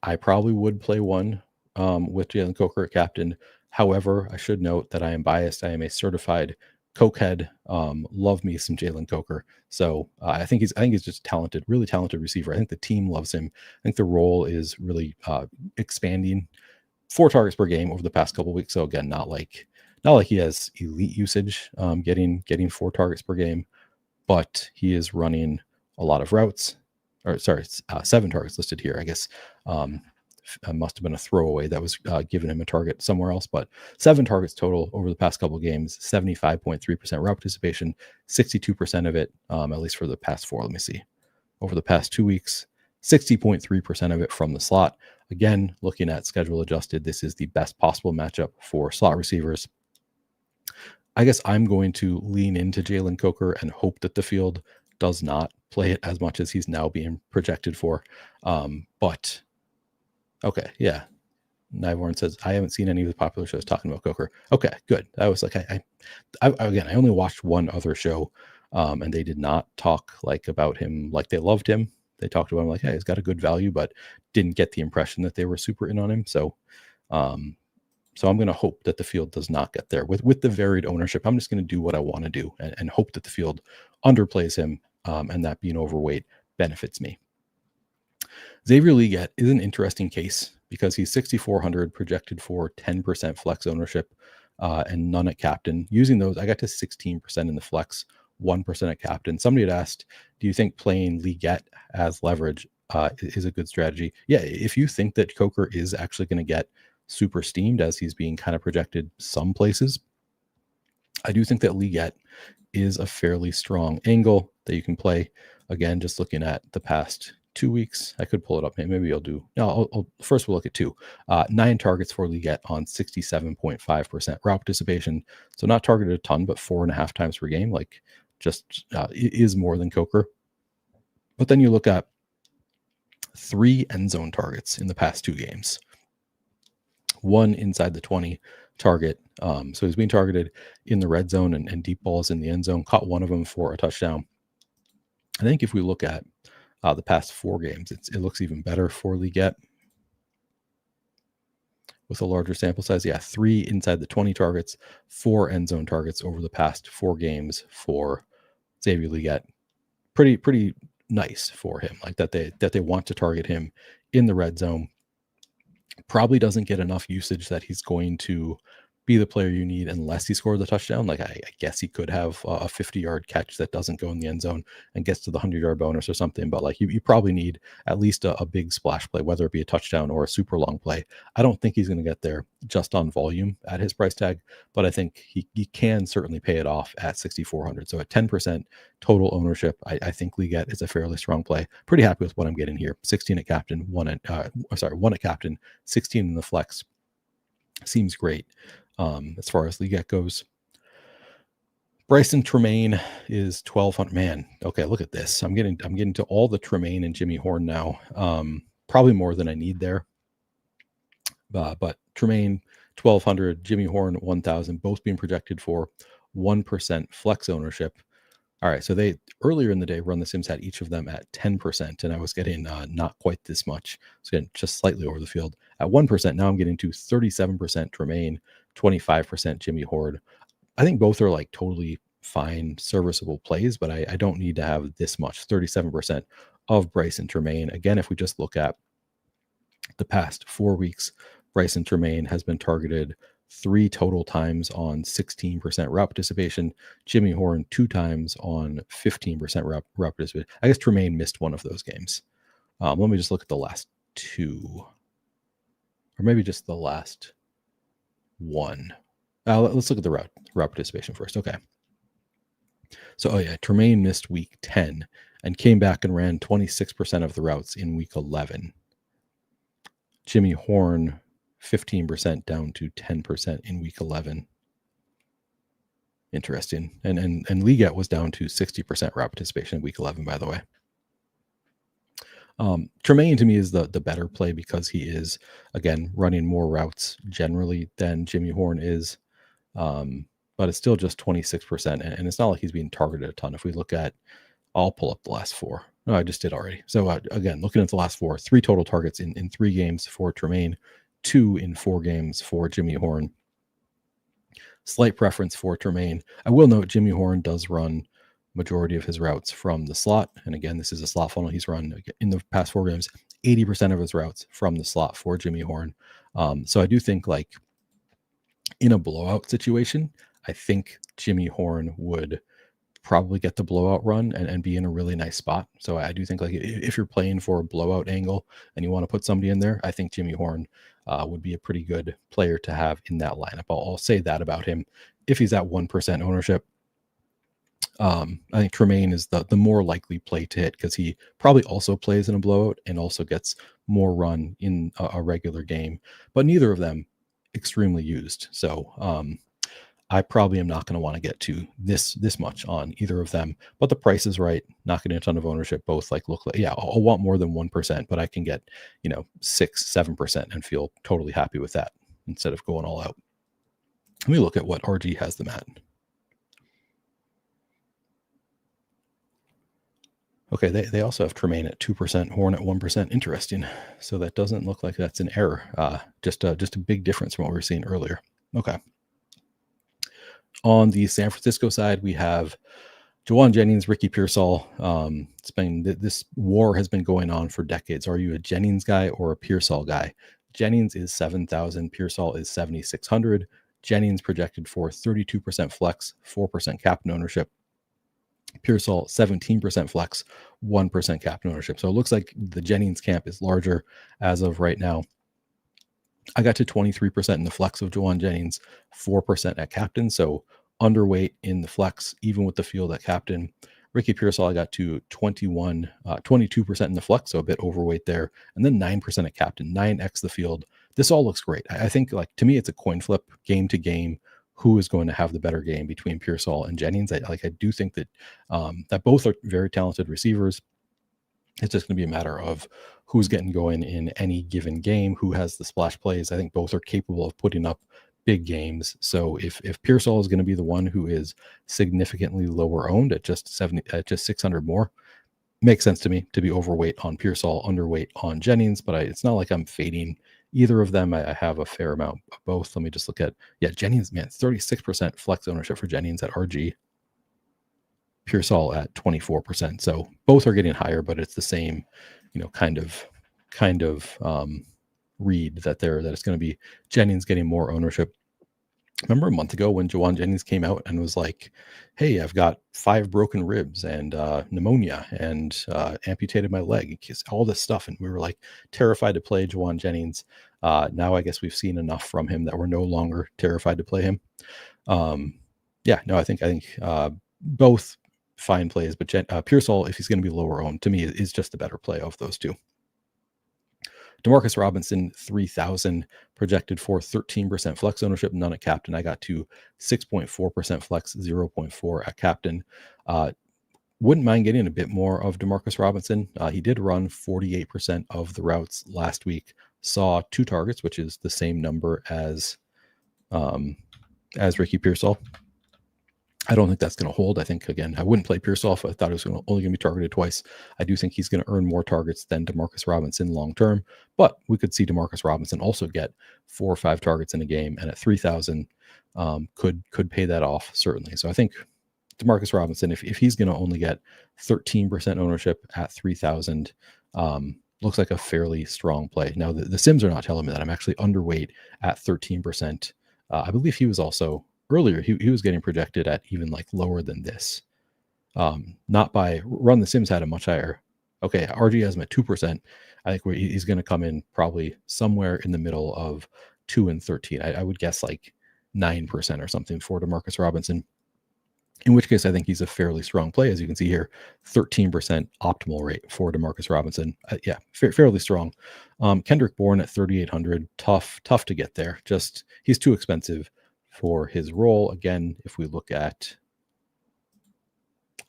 I probably would play one with Jalen Coker at captain. However, I should note that I am biased. I am a certified cokehead. Love me some Jalen Coker. So I think he's just talented, really talented receiver. I think the team loves him. I think the role is really expanding. 4 targets per game over the past couple of weeks. So again, not like he has elite usage, getting 4 targets per game, but he is running a lot of routes. Or sorry, 7 targets listed here. I guess must have been a throwaway that was giving him a target somewhere else, but 7 targets total over the past couple of games, 75.3% route participation, 62% of it, at least for the past 4. Let me see. Over the past 2 weeks, 60.3% of it from the slot. Again, looking at schedule adjusted, this is the best possible matchup for slot receivers. I guess I'm going to lean into Jalen Coker and hope that the field does not play it as much as he's now being projected for. But okay, yeah. Nivorn says, I haven't seen any of the popular shows talking about Coker. Okay, good. I was like, I only watched one other show, and they did not talk about him like they loved him. They talked about him like, hey, he's got a good value, but didn't get the impression that they were super in on him. So I'm going to hope that the field does not get there. With the varied ownership, I'm just going to do what I want to do and hope that the field underplays him, and that being overweight benefits me. Xavier Legette is an interesting case because he's 6,400 projected for 10% flex ownership and none at captain. Using those, I got to 16% in the flex, 1% at captain. Somebody had asked, do you think playing Legette as leverage is a good strategy? Yeah, if you think that Coker is actually going to get super steamed as he's being kind of projected some places, I do think that Legette is a fairly strong angle that you can play. Again, just looking at the past 2 weeks, I could pull it up. Maybe I'll do. No, first we'll look at 2. 9 targets for Legette on 67.5% route participation. So not targeted a ton, but 4.5 times per game. Just is more than Coker. But then you look at 3 end zone targets in the past 2 games. 1 inside the 20 target. So he's being targeted in the red zone and deep balls in the end zone. Caught one of them for a touchdown. I think if we look at the past 4 games, it looks even better for Legette with a larger sample size. Yeah, 3 inside the 20 targets, 4 end zone targets over the past 4 games for Xavier Legette. Pretty nice for him. Like that they want to target him in the red zone. Probably doesn't get enough usage that he's going to be the player you need unless he scores a touchdown. I guess he could have a 50-yard catch that doesn't go in the end zone and gets to the 100-yard bonus or something. But you probably need at least a big splash play, whether it be a touchdown or a super long play. I don't think he's going to get there just on volume at his price tag, but I think he can certainly pay it off at 6,400. So at 10% total ownership, I think Legette is a fairly strong play. Pretty happy with what I'm getting here. 16 at captain, 1 at captain, 16 in the flex. Seems great. As far as Legette goes, Bryson Tremaine is 1,200. Man, okay, look at this. I'm getting to all the Tremaine and Jimmy Horn now. Probably more than I need there. But Tremaine 1,200, Jimmy Horn 1,000, both being projected for 1% flex ownership. All right, so they earlier in the day, Run the Sims had each of them at 10%, and I was getting not quite this much. I was getting just slightly over the field at 1%. Now I'm getting to 37% Tremaine, 25% Jimmy Horde. I think both are like totally fine, serviceable plays, but I don't need to have this much. 37% of Bryson Tremaine. Again, if we just look at the past 4 weeks, Bryson Tremaine has been targeted 3 total times on 16% route participation. Jimmy Horn 2 times on 15% route participation. I guess Tremaine missed one of those games. Let me just look at the last 2, or maybe just the last 1. Let's look at the route participation first. Okay. So, Tremaine missed week 10 and came back and ran 26% of the routes in week 11. Jimmy Horn 15% down to 10% in week 11. Interesting. And Liget was down to 60% route participation in week 11, by the way. Tremaine to me is the better play because he is, again, running more routes generally than Jimmy Horn is. But it's still just 26%. And it's not like he's being targeted a ton. If we look at, I'll pull up the last 4. No, I just did already. So again, looking at the last 4, 3 total targets in 3 games for Tremaine, 2 in 4 games for Jimmy Horn. Slight preference for Tremaine. I will note Jimmy Horn does run majority of his routes from the slot. And again, this is a slot funnel. He's run in the past 4 games, 80% of his routes from the slot for Jimmy Horn. So I do think like in a blowout situation, I think Jimmy Horn would probably get the blowout run and be in a really nice spot. So I do think like if you're playing for a blowout angle and you want to put somebody in there, I think Jimmy Horn would be a pretty good player to have in that lineup. I'll say that about him. If he's at 1% ownership, I think Tremaine is the more likely play to hit because he probably also plays in a blowout and also gets more run in a regular game, but neither of them extremely used. So I probably am not going to want to get to this much on either of them, but the price is right. Not getting a ton of ownership. Both like look like, I'll want more than 1%, but I can get 6-7% and feel totally happy with that instead of going all out. Let me look at what RG has them at. Okay, they also have Tremaine at 2%, Horn at 1%. Interesting. So that doesn't look like that's an error. Just a big difference from what we were seeing earlier. Okay. On the San Francisco side, we have Juwan Jennings, Ricky Pearsall. This war has been going on for decades. Are you a Jennings guy or a Pearsall guy? Jennings is 7,000. Pearsall is 7,600. Jennings projected for 32% flex, 4% captain ownership. Pearsall 17% flex, 1% captain ownership. So it looks like the Jennings camp is larger as of right now. I got to 23% in the flex of Juwan Jennings, 4% at captain. So underweight in the flex, even with the field at captain. Ricky Pearsall, I got to 22% in the flex, so a bit overweight there. And then 9% at captain, 9x the field. This all looks great. I think like to me, it's a coin flip game to game. Who is going to have the better game between Pearsall and Jennings? I do think that that both are very talented receivers. It's just going to be a matter of who's getting going in any given game, who has the splash plays. I think both are capable of putting up big games. So if Pearsall is going to be the one who is significantly lower owned at just 600 more, makes sense to me to be overweight on Pearsall, underweight on Jennings. But it's not like I'm fading either of them. I have a fair amount of both. Let me just look at Jennings, man, 36% flex ownership for Jennings at RG. Pearsall at 24%. So both are getting higher, but it's the same, kind of read that it's going to be Jennings getting more ownership. Remember a month ago when Juwan Jennings came out and was like, hey, I've got 5 broken ribs and pneumonia and amputated my leg, all this stuff. And we were like terrified to play Juwan Jennings. Now I guess we've seen enough from him that we're no longer terrified to play him. I think both fine plays, but Pearsall, if he's going to be lower owned, to me is just the better play of those two. Demarcus Robinson, 3,000, projected for 13% flex ownership, none at captain. I got to 6.4% flex, 0.4 at captain. Wouldn't mind getting a bit more of Demarcus Robinson. He did run 48% of the routes last week, saw 2 targets, which is the same number as as Ricky Pearsall. I don't think that's going to hold. I think, again, I wouldn't play Pearsall if I thought it was only going to be targeted twice. I do think he's going to earn more targets than Demarcus Robinson long term, but we could see Demarcus Robinson also get 4 or 5 targets in a game, and at 3,000 could pay that off, certainly. So I think Demarcus Robinson, if he's going to only get 13% ownership at 3,000, looks like a fairly strong play. Now, the Sims are not telling me that. I'm actually underweight at 13%. I believe he was also earlier. He was getting projected at even like lower than this. Not by Run the Sims had a much higher. Okay, RG has him at 2%. I think he's going to come in probably somewhere in the middle of 2 and 13. I would guess like 9% or something for Demarcus Robinson. In which case, I think he's a fairly strong play. As you can see here, 13% optimal rate for Demarcus Robinson. Yeah, fairly strong. Kendrick Bourne at 3,800, tough to get there. Just he's too expensive for his role. Again, if we look at,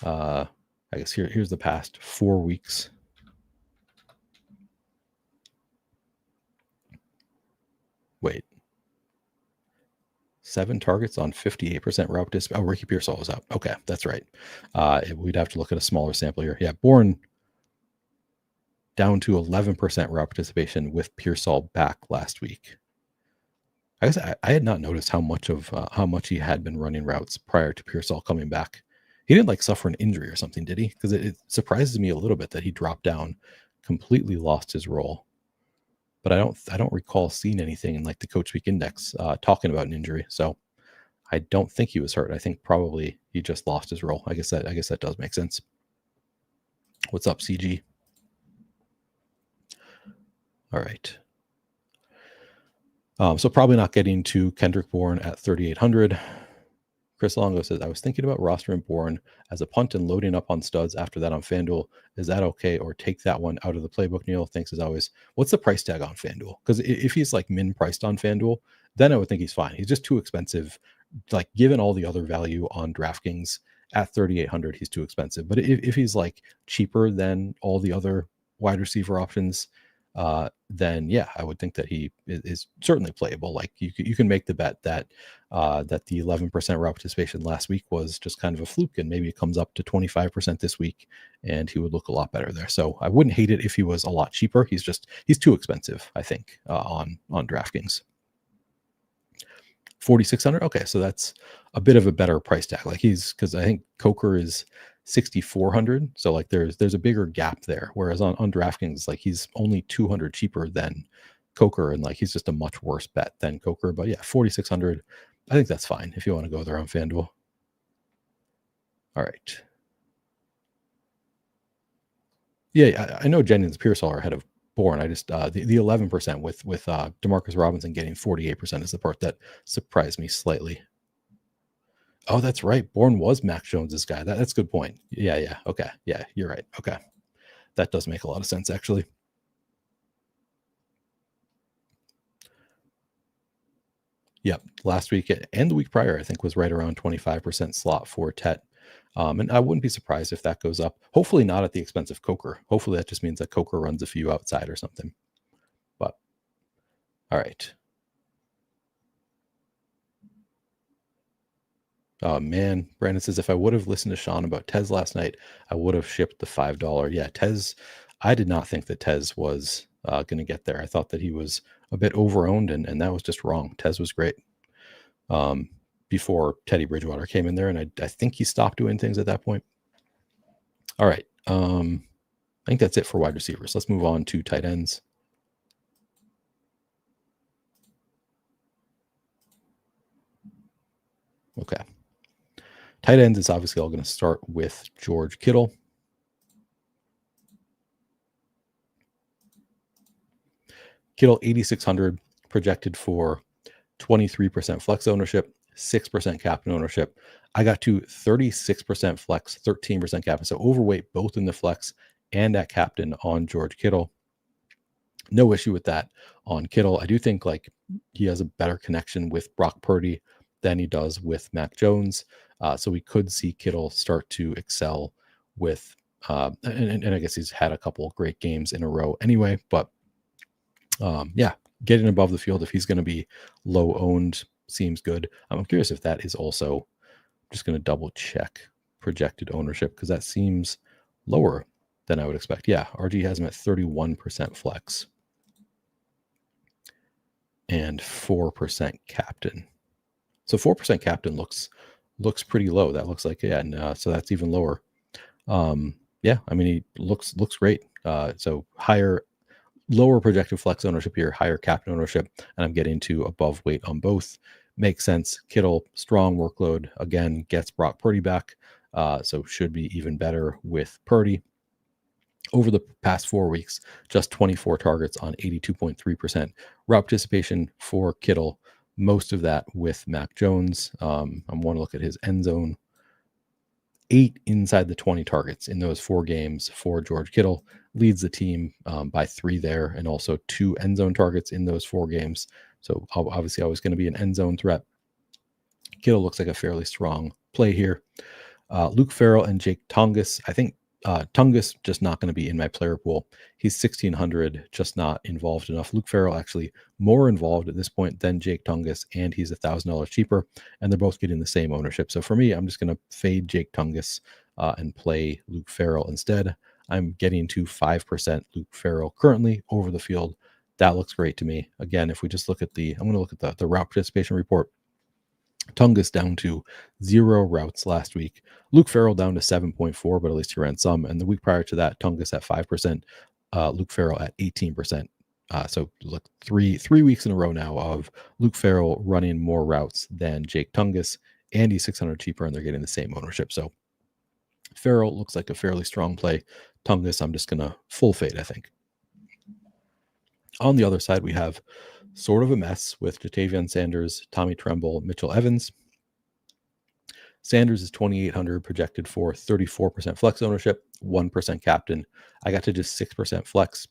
I guess here's the past 4 weeks. Wait. 7 targets on 58% route participation. Oh, Ricky Pearsall was out. Okay, that's right. We'd have to look at a smaller sample here. Yeah, Bourne down to 11% route participation with Pearsall back last week. I guess I had not noticed how much he had been running routes prior to Pearsall coming back. He didn't like suffer an injury or something, did he? Because it surprises me a little bit that he dropped down, completely lost his role. But I don't recall seeing anything in like the Coach Week Index talking about an injury. So I don't think he was hurt. I think probably he just lost his role. I guess that does make sense. What's up, CG? All right. So probably not getting to Kendrick Bourne at 3,800. Chris Longo says, I was thinking about rostering Bourne as a punt and loading up on studs after that on FanDuel. Is that okay? Or take that one out of the playbook, Neil? Thanks as always. What's the price tag on FanDuel? Because if he's like min priced on FanDuel, then I would think he's fine. He's just too expensive. Like given all the other value on DraftKings at 3,800, he's too expensive. But if he's like cheaper than all the other wide receiver options, then yeah, I would think that he is certainly playable. Like you can make the bet that that the 11% route participation last week was just kind of a fluke, and maybe it comes up to 25% this week, and he would look a lot better there. So I wouldn't hate it if he was a lot cheaper. He's too expensive, I think, on DraftKings. 4,600. Okay, so that's a bit of a better price tag. Like because I think Coker is 6,400. So like there's a bigger gap there. Whereas on DraftKings, like he's only 200 cheaper than Coker, and like he's just a much worse bet than Coker. But yeah, 4,600. I think that's fine if you want to go there on FanDuel. All right. Yeah, I know Jennings Pearsall are ahead of Bourne. I just the 11% with Demarcus Robinson getting 48% is the part that surprised me slightly. Oh, that's right. Bourne was Mac Jones's guy. That's a good point. Yeah. Okay. Yeah, you're right. Okay. That does make a lot of sense, actually. Yep. Last week and the week prior, I think, was right around 25% slot for Tet. And I wouldn't be surprised if that goes up. Hopefully not at the expense of Coker. Hopefully that just means that Coker runs a few outside or something. But all right. Oh man, Brandon says, if I would have listened to Sean about Tez last night, I would have shipped the $5. Yeah, Tez, I did not think that Tez was going to get there. I thought that he was a bit over-owned, and that was just wrong. Tez was great before Teddy Bridgewater came in there, and I think he stopped doing things at that point. All right. I think that's it for wide receivers. Let's move on to tight ends. Okay. Tight ends is obviously all going to start with George Kittle. Kittle 8,600 projected for 23% flex ownership, 6% captain ownership. I got to 36% flex, 13% captain. So overweight both in the flex and at captain on George Kittle. No issue with that on Kittle. I do think like he has a better connection with Brock Purdy than he does with Mac Jones. So we could see Kittle start to excel with, and I guess he's had a couple of great games in a row anyway, but yeah, getting above the field if he's going to be low owned seems good. I'm curious if that is also, I'm just going to double check projected ownership because that seems lower than I would expect. Yeah, RG has him at 31% flex and 4% captain. So 4% captain looks pretty low. That looks like, yeah, and so that's even lower. Yeah, I mean, he looks great. So lower projected flex ownership here, higher captain ownership, and I'm getting to above weight on both. Makes sense. Kittle, strong workload, again, gets Brock Purdy back, so should be even better with Purdy. Over the past 4 weeks, just 24 targets on 82.3% route participation for Kittle, most of that with Mac Jones. I want to look at his end zone. 8 inside the 20 targets in those 4 games for George Kittle, leads the team by 3 there, and also 2 end zone targets in those 4 games. So obviously always going to be an end zone threat. Kittle looks like a fairly strong play here. Luke Farrell and Jake Tongus. I think Tungus just not going to be in my player pool. He's 1,600, just not involved enough. Luke Farrell actually more involved at this point than Jake Tungus, and he's $1,000 cheaper, and they're both getting the same ownership. So for me, I'm just going to fade Jake Tungus and play Luke Farrell instead. I'm getting to 5% Luke Farrell currently over the field. That looks great to me. Again, if we just look at I'm going to look at the route participation report. Tungus down to 0 routes last week. Luke Farrell down to 7.4, but at least he ran some. And the week prior to that, Tungus at 5%, Luke Farrell at 18%. So look, three weeks in a row now of Luke Farrell running more routes than Jake Tungus, and he's 600 cheaper, and they're getting the same ownership. So Farrell looks like a fairly strong play. Tungus, I'm just going to full fade, I think. On the other side, we have sort of a mess with Jatavian Sanders, Tommy Tremble, Mitchell Evans. Sanders is 2,800 projected for 34% flex ownership, 1% captain. I got to just 6% flex.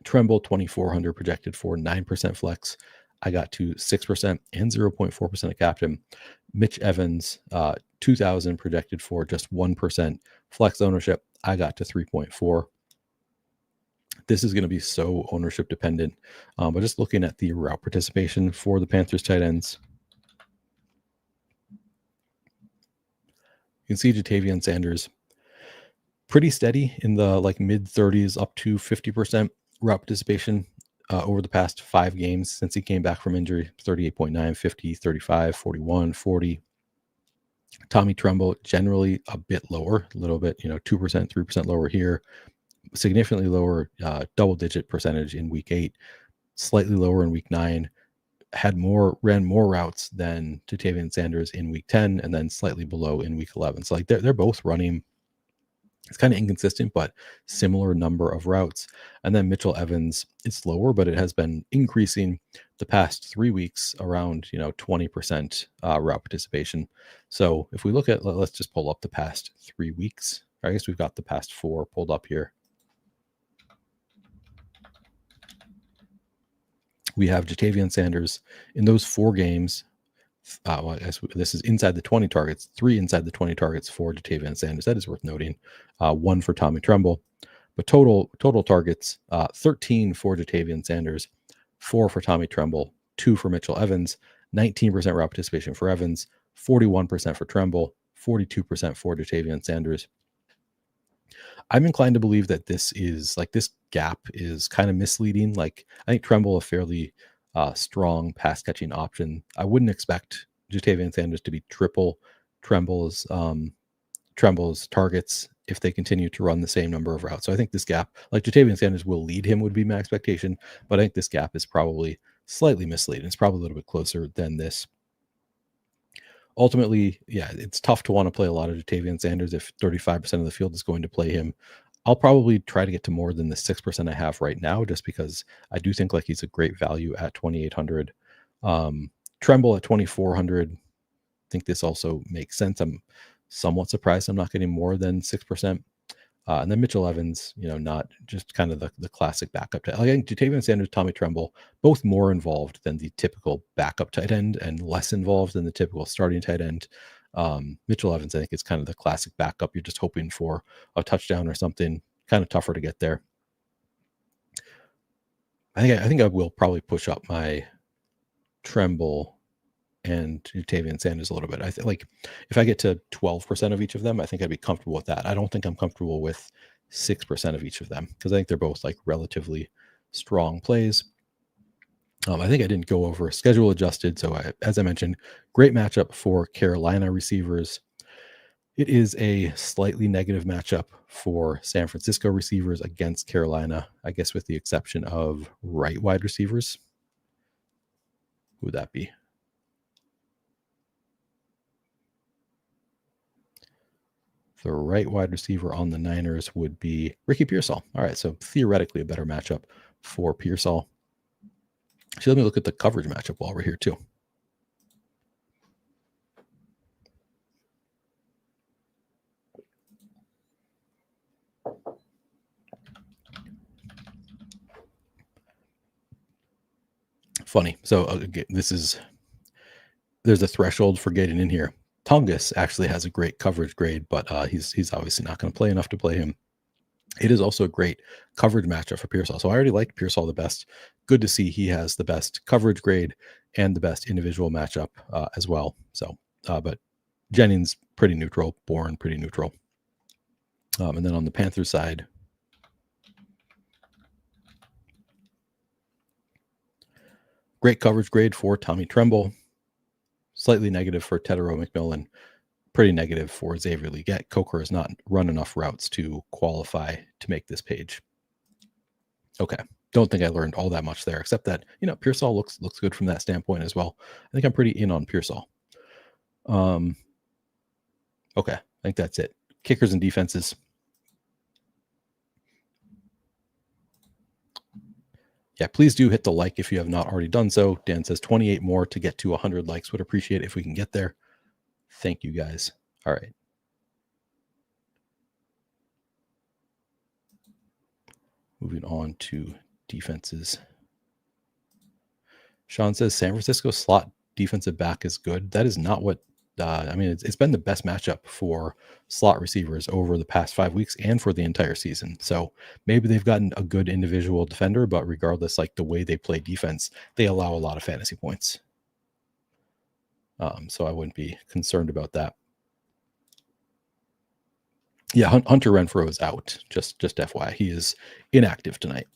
Tremble, 2,400 projected for 9% flex. I got to 6% and 0.4% of captain. Mitch Evans, 2,000 projected for just 1% flex ownership. I got to 3.4. This is going to be so ownership dependent. But just looking at the route participation for the Panthers tight ends, you can see Jatavian Sanders pretty steady in the mid 30s up to 50% route participation over the past 5 games since he came back from injury. 38.9, 50, 35, 41, 40. Tommy Tremble generally a bit lower, a little bit, 2%, 3% lower here. Significantly lower double-digit percentage in week 8, slightly lower in week 9, ran more routes than Jatavian Sanders in week 10, and then slightly below in week 11. So they're both running, it's kind of inconsistent, but similar number of routes. And then Mitchell Evans, it's lower, but it has been increasing the past 3 weeks around 20% route participation. So if we look at, let's just pull up the past 3 weeks. I guess we've got the past 4 pulled up here. We have Jatavian Sanders in those 4 games. This is inside the 20 targets, 3 inside the 20 targets for Jatavian Sanders. That is worth noting. 1 for Tommy Tremble. But total targets, 13 for Jatavian Sanders, 4 for Tommy Tremble, 2 for Mitchell Evans, 19% route participation for Evans, 41% for Tremble, 42% for Jatavian Sanders. I'm inclined to believe that this gap is kind of misleading. I think Tremble a fairly strong pass catching option. I wouldn't expect Jatavian Sanders to be triple Tremble's targets if they continue to run the same number of routes. So I think this gap, Jatavian Sanders will lead him, would be my expectation, but I think this gap is probably slightly misleading. It's probably a little bit closer than this. Ultimately, yeah, it's tough to want to play a lot of Jatavian Sanders if 35% of the field is going to play him. I'll probably try to get to more than the 6% I have right now, just because I do think he's a great value at 2,800. Tremble at 2,400. I think this also makes sense. I'm somewhat surprised I'm not getting more than 6%. And then Mitchell Evans, not just kind of the classic backup. I think Jatavian Sanders, Tommy Tremble, both more involved than the typical backup tight end and less involved than the typical starting tight end. Mitchell Evans, I think, is kind of the classic backup. You're just hoping for a touchdown or something. Kind of tougher to get there. I think I will probably push up my Tremble and Tavian Sanders a little bit. I think like if I get to 12% of each of them, I think I'd be comfortable with that. I don't think I'm comfortable with 6% of each of them because I think they're both like relatively strong plays. I think I didn't go over schedule adjusted. So as I mentioned, great matchup for Carolina receivers. It is a slightly negative matchup for San Francisco receivers against Carolina, I guess with the exception of right wide receivers. Who would that be? The right wide receiver on the Niners would be Ricky Pearsall. All right, so theoretically a better matchup for Pearsall. So let me look at the coverage matchup while we're here too. Funny. So again, there's a threshold for getting in here. Tungus actually has a great coverage grade, but he's obviously not going to play enough to play him. It is also a great coverage matchup for Pearsall. So I already liked Pearsall the best. Good to see he has the best coverage grade and the best individual matchup as well. So, but Jennings pretty neutral, Bourne pretty neutral. And then on the Panthers side, great coverage grade for Tommy Tremble, slightly negative for Tedero McMillan, pretty negative for Xavier Legette. Coker has not run enough routes to qualify to make this page. Okay. Don't think I learned all that much there, except that, Pearsall looks good from that standpoint as well. I think I'm pretty in on Pearsall. Okay. I think that's it. Kickers and defenses. Yeah, please do hit the like if you have not already done so. Dan says 28 more to get to 100 likes. Would appreciate it if we can get there. Thank you guys. All right. Moving on to defenses. Sean says San Francisco slot defensive back is good. That is not what it's been the best matchup for slot receivers over the past 5 weeks and for the entire season. So maybe they've gotten a good individual defender, but regardless, like the way they play defense, they allow a lot of fantasy points. So I wouldn't be concerned about that. Yeah, Hunter Renfrow is out. Just FYI, he is inactive tonight.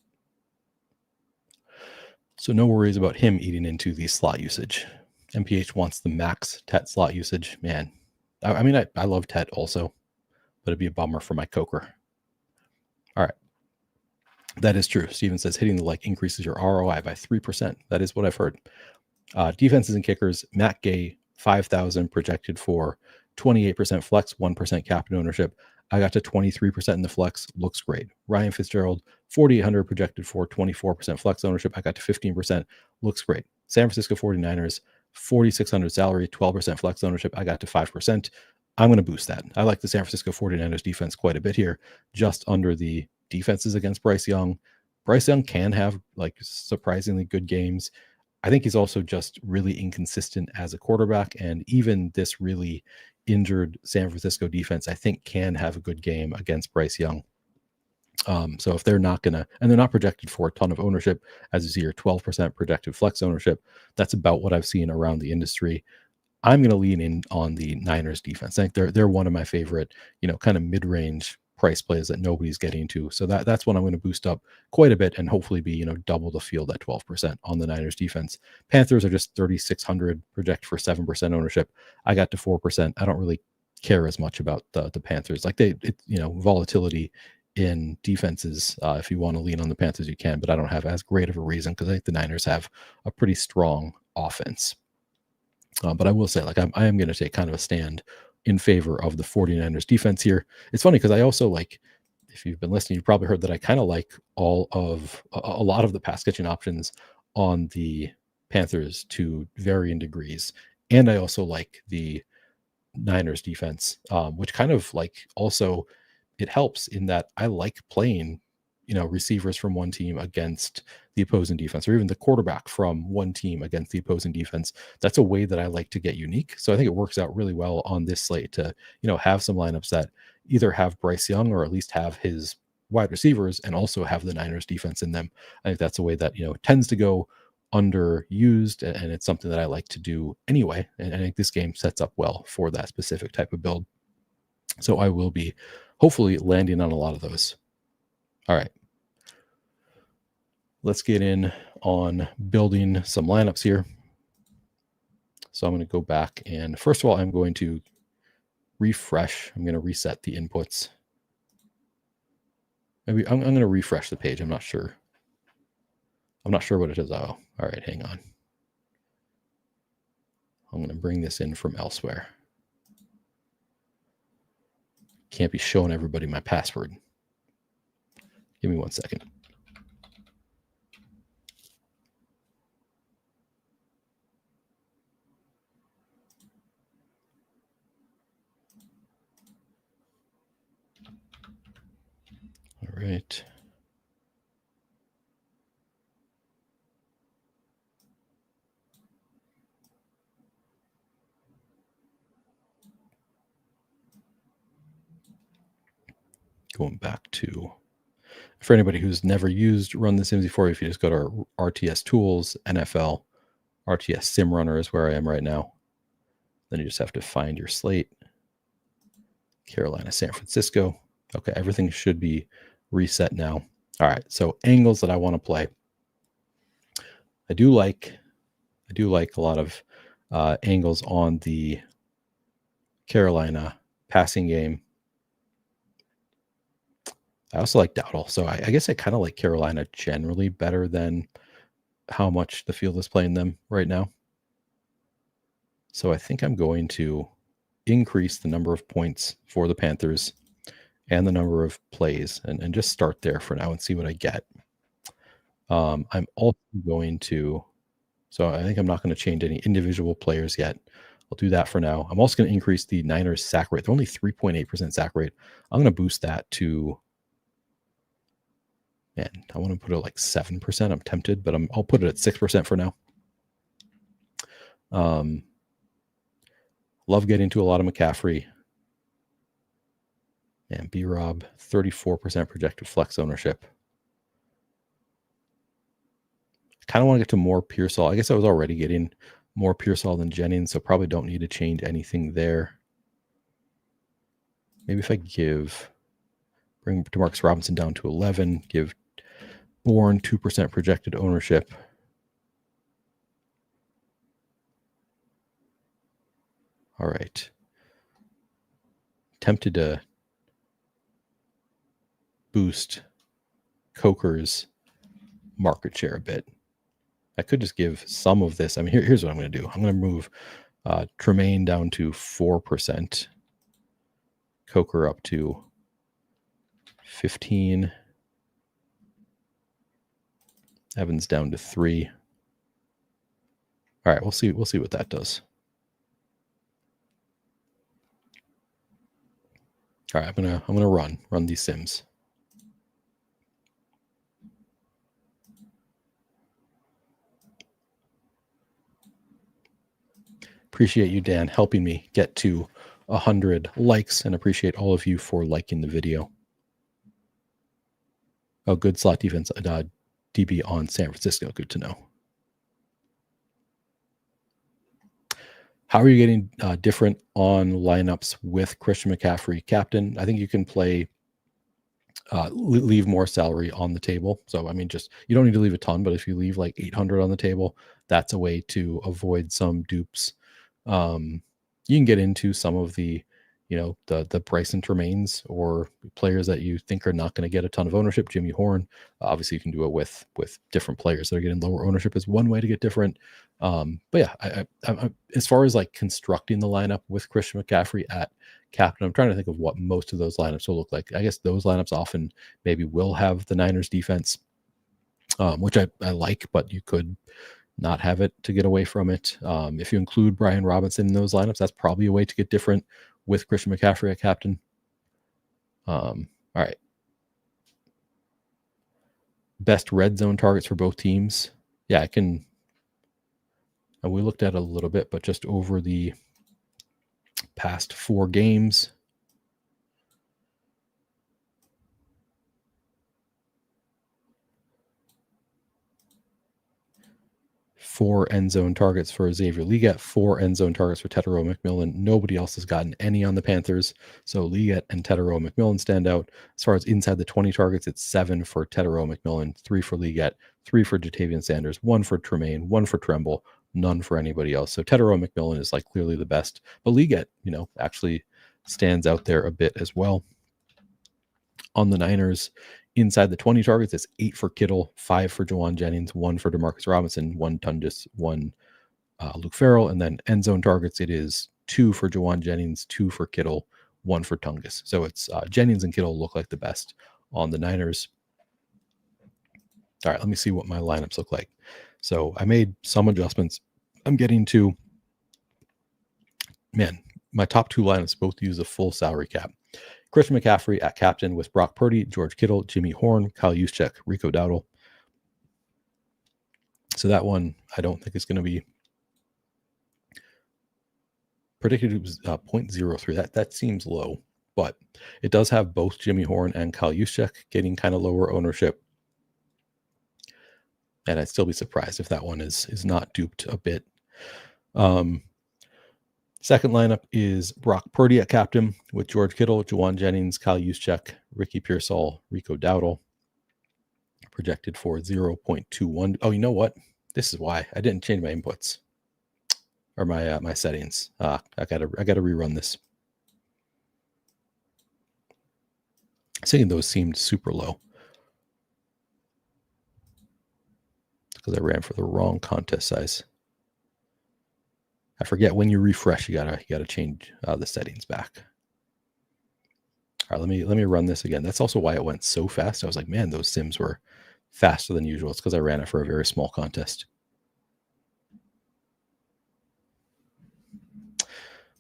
So no worries about him eating into the slot usage. MPH wants the max Tet slot usage. Man, I love Tet also, but it'd be a bummer for my Coker. All right. That is true. Steven says hitting the like increases your ROI by 3%. That is what I've heard. Defenses and kickers, Matt Gay, 5,000 projected for 28% flex, 1% captain ownership. I got to 23% in the flex. Looks great. Ryan Fitzgerald, 4,800 projected for 24% flex ownership. I got to 15%. Looks great. San Francisco 49ers, 4,600 salary, 12% flex ownership. I got to 5%. I'm going to boost that. I like the San Francisco 49ers defense quite a bit here, just under the defenses against Bryce Young. Bryce Young can have like surprisingly good games. I think he's also just really inconsistent as a quarterback. And even this really injured San Francisco defense, I think can have a good game against Bryce Young. So if they're not and they're not projected for a ton of ownership, as you see here, 12% projected flex ownership. That's about what I've seen around the industry. I'm going to lean in on the Niners defense. I think they're one of my favorite, kind of mid-range price plays that nobody's getting to. So that's what I'm going to boost up quite a bit and hopefully be, double the field at 12% on the Niners defense. Panthers are just 3,600 project for 7% ownership. I got to 4%. I don't really care as much about the Panthers. Like volatility in defenses. If you want to lean on the Panthers, you can, but I don't have as great of a reason because I think the Niners have a pretty strong offense. But I will say, like, I am going to take kind of a stand in favor of the 49ers defense here. It's funny because I also like, if you've been listening, you've probably heard that I kind of like a lot of the pass catching options on the Panthers to varying degrees. And I also like the Niners defense, which kind of like also it helps in that I like playing, receivers from one team against the opposing defense, or even the quarterback from one team against the opposing defense. That's a way that I like to get unique. So I think it works out really well on this slate to, have some lineups that either have Bryce Young or at least have his wide receivers and also have the Niners defense in them. I think that's a way that, tends to go underused, and it's something that I like to do anyway. And I think this game sets up well for that specific type of build. So I will be hopefully landing on a lot of those. All right. Let's get in on building some lineups here. So I'm going to go back, and first of all, I'm going to refresh. I'm going to reset the inputs. Maybe I'm going to refresh the page. I'm not sure. I'm not sure what it is. Oh, all right. Hang on. I'm going to bring this in from elsewhere. Can't be showing everybody my password. Give me 1 second. All right. Going back to, for anybody who's never used Run the Sims before, if you just go to our RTS Tools, NFL, RTS Sim Runner is where I am right now. Then you just have to find your slate. Carolina, San Francisco. Okay, everything should be reset now. All right, so angles that I want to play. I do like a lot of angles on the Carolina passing game. I also like Dowdle. So I guess I kind of like Carolina generally better than how much the field is playing them right now. So I think I'm going to increase the number of points for the Panthers and the number of plays and just start there for now and see what I get. I'm also going to, so I think I'm not going to change any individual players yet. I'll do that for now. I'm also going to increase the Niners sack rate. They're only 3.8% sack rate. I'm going to boost that to, man, I want to put it like 7%. I'm tempted, but I'll put it at 6% for now. Love getting to a lot of McCaffrey. And B-Rob, 34% projected flex ownership. I kind of want to get to more Pearsall. I guess I was already getting more Pearsall than Jennings, so probably don't need to change anything there. Maybe if I bring DeMarcus Robinson down to 11, give Bourne 2% projected ownership. All right. Tempted to boost Coker's market share a bit. I could just give some of this. I mean, here's what I'm going to do. I'm going to move Tremaine down to 4%. Coker up to 15. Evans down to 3. All right, we'll see what that does. All right, I'm gonna run these sims. Appreciate you, Dan, helping me get to 100 likes, and appreciate all of you for liking the video. Oh, good slot defense, DB on San Francisco. Good to know. How are you getting different on lineups with Christian McCaffrey captain? I think you can play, leave more salary on the table. So, I mean, just, you don't need to leave a ton, but if you leave like 800 on the table, that's a way to avoid some dupes. You can get into some of the, the Bryson Tremaines or players that you think are not going to get a ton of ownership. Jimmy Horn, obviously you can do it with different players that are getting lower ownership is one way to get different. But yeah, I as far as like constructing the lineup with Christian McCaffrey at captain, I'm trying to think of what most of those lineups will look like. I guess those lineups often maybe will have the Niners defense, which I like, but you could not have it to get away from it. If you include Brian Robinson in those lineups, that's probably a way to get different with Christian McCaffrey at captain. All right. Best red zone targets for both teams. Yeah, I can. And we looked at it a little bit, but just over the past 4 games, 4 end zone targets for Xavier Leggett, 4 end zone targets for Tetero McMillan. Nobody else has gotten any on the Panthers. So Leggett and Tetero McMillan stand out. As far as inside the 20 targets, it's 7 for Tetero McMillan, 3 for Leggett, 3 for Jatavian Sanders, 1 for Tremaine, 1 for Tremble, none for anybody else. So Tetero McMillan is like clearly the best. But Leggett, actually stands out there a bit as well. On the Niners, inside the 20 targets, it's 8 for Kittle, 5 for Jawan Jennings, 1 for Demarcus Robinson, 1 Tungus, 1 Luke Farrell. And then end zone targets, it is 2 for Jawan Jennings, 2 for Kittle, 1 for Tungus. So it's Jennings and Kittle look like the best on the Niners. All right, let me see what my lineups look like. So I made some adjustments. I'm getting to, my top 2 lineups both use a full salary cap. Christian McCaffrey at captain with Brock Purdy, George Kittle, Jimmy Horn, Kyle Juszczyk, Rico Dowdle. So that one, I don't think is going to be predicted. It was 0.03. That seems low, but it does have both Jimmy Horn and Kyle Juszczyk getting kind of lower ownership. And I'd still be surprised if that one is not duped a bit. Second lineup is Brock Purdy at captain with George Kittle, Jawan Jennings, Kyle Juszczyk, Ricky Pearsall, Rico Dowdle. Projected for 0.21. Oh, you know what? This is why I didn't change my inputs or my settings. I gotta rerun this. I was thinking those seemed super low because I ran for the wrong contest size. I forget when you refresh, you gotta change the settings back. All right, let me run this again. That's also why it went so fast. I was like, man, those sims were faster than usual. It's because I ran it for a very small contest.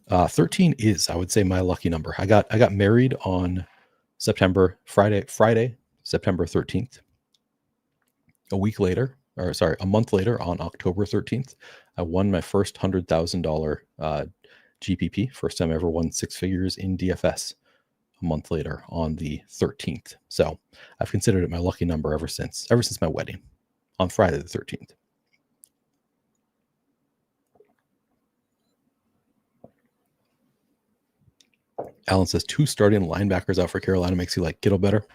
13 is, I would say, my lucky number. I got married on Friday, September 13th. A month later, on October 13th, I won my first $100,000 GPP. First time I ever won 6 figures in DFS. A month later, on the 13th. So I've considered it my lucky number ever since my wedding on Friday the 13th. Alan says 2 starting linebackers out for Carolina makes you like Kittle better.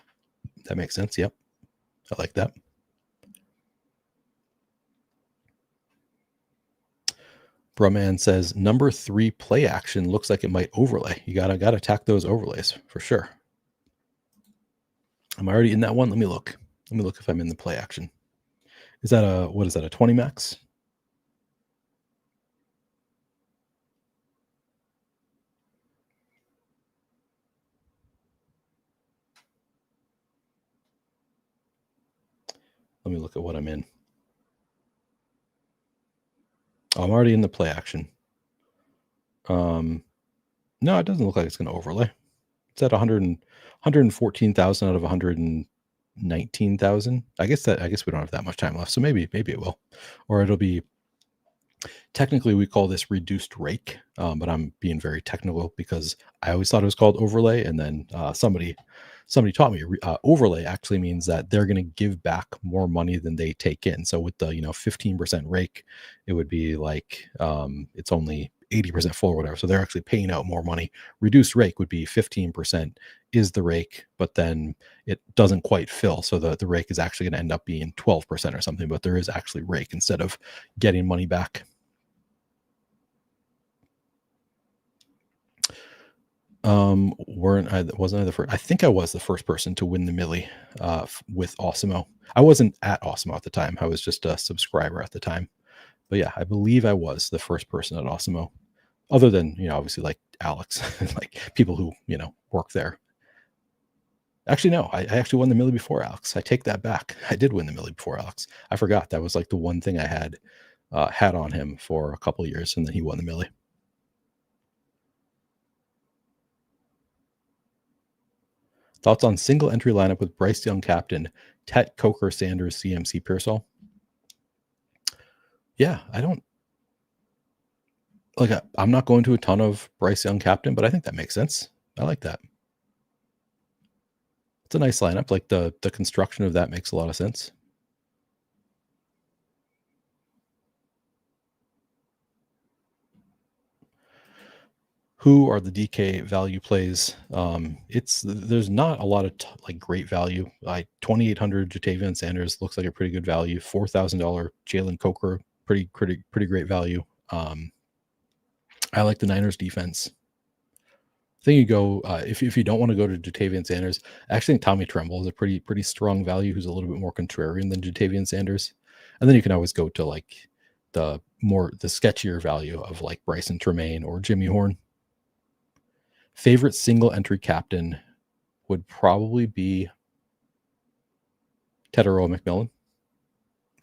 That makes sense. Yep. I like that. Brumman says number 3 play action looks like it might overlay. You gotta attack those overlays for sure. Am I already in that one? Let me look if I'm in the play action. Is that a 20 max? Let me look at what I'm in. Oh, I'm already in the play action. No, it doesn't look like it's going to overlay. It's at 114,000 out of 119,000. I guess we don't have that much time left, so maybe it will, or it'll be. Technically, we call this reduced rake, but I'm being very technical because I always thought it was called overlay, and then somebody taught me overlay actually means that they're going to give back more money than they take in. So with the 15% rake, it would be like it's only 80% full or whatever. So they're actually paying out more money. Reduced rake would be 15% is the rake, but then it doesn't quite fill. So the rake is actually going to end up being 12% or something, but there is actually rake instead of getting money back. Wasn't I the first? I think I was the first person to win the Millie with Osimo. I wasn't at Osimo at the time. I was just a subscriber at the time. But yeah, I believe I was the first person at Osimo, other than, obviously like Alex, like people who, work there. Actually, no, I actually won the Millie before Alex. I take that back. I did win the Millie before Alex. I forgot that was like the one thing I had on him for a couple of years, and then he won the Millie. Thoughts on single entry lineup with Bryce Young captain, Tet, Coker, Sanders, CMC, Pearsall? Yeah, I don't like. I'm not going to a ton of Bryce Young captain, but I think that makes sense. I like that. It's a nice lineup. Like the construction of that makes a lot of sense. Who are the DK value plays? There's not a lot of great value. 2,800 Jatavian Sanders looks like a pretty good value. $4,000 Jalen Coker, pretty great value. I like the Niners defense. I think you go if you don't want to go to Jatavian Sanders. I actually think Tommy Tremble is a pretty strong value, who's a little bit more contrarian than Jatavian Sanders. And then you can always go to like the sketchier value of like Bryson Tremaine or Jimmy Horn. Favorite single entry captain would probably be Tetairoa McMillan.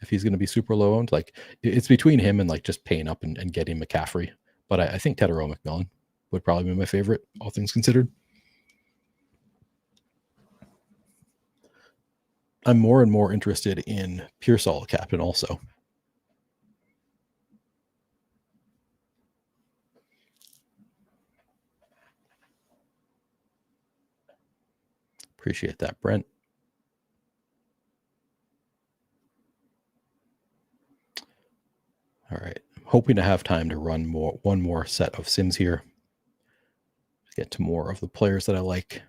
If he's going to be super low owned, like it's between him and like just paying up and getting McCaffrey. But I think Tetairoa McMillan would probably be my favorite, all things considered. I'm more and more interested in Pearsall captain also. Appreciate that, Brent. All right. I'm hoping to have time to run one more set of sims here. Get to more of the players that I like.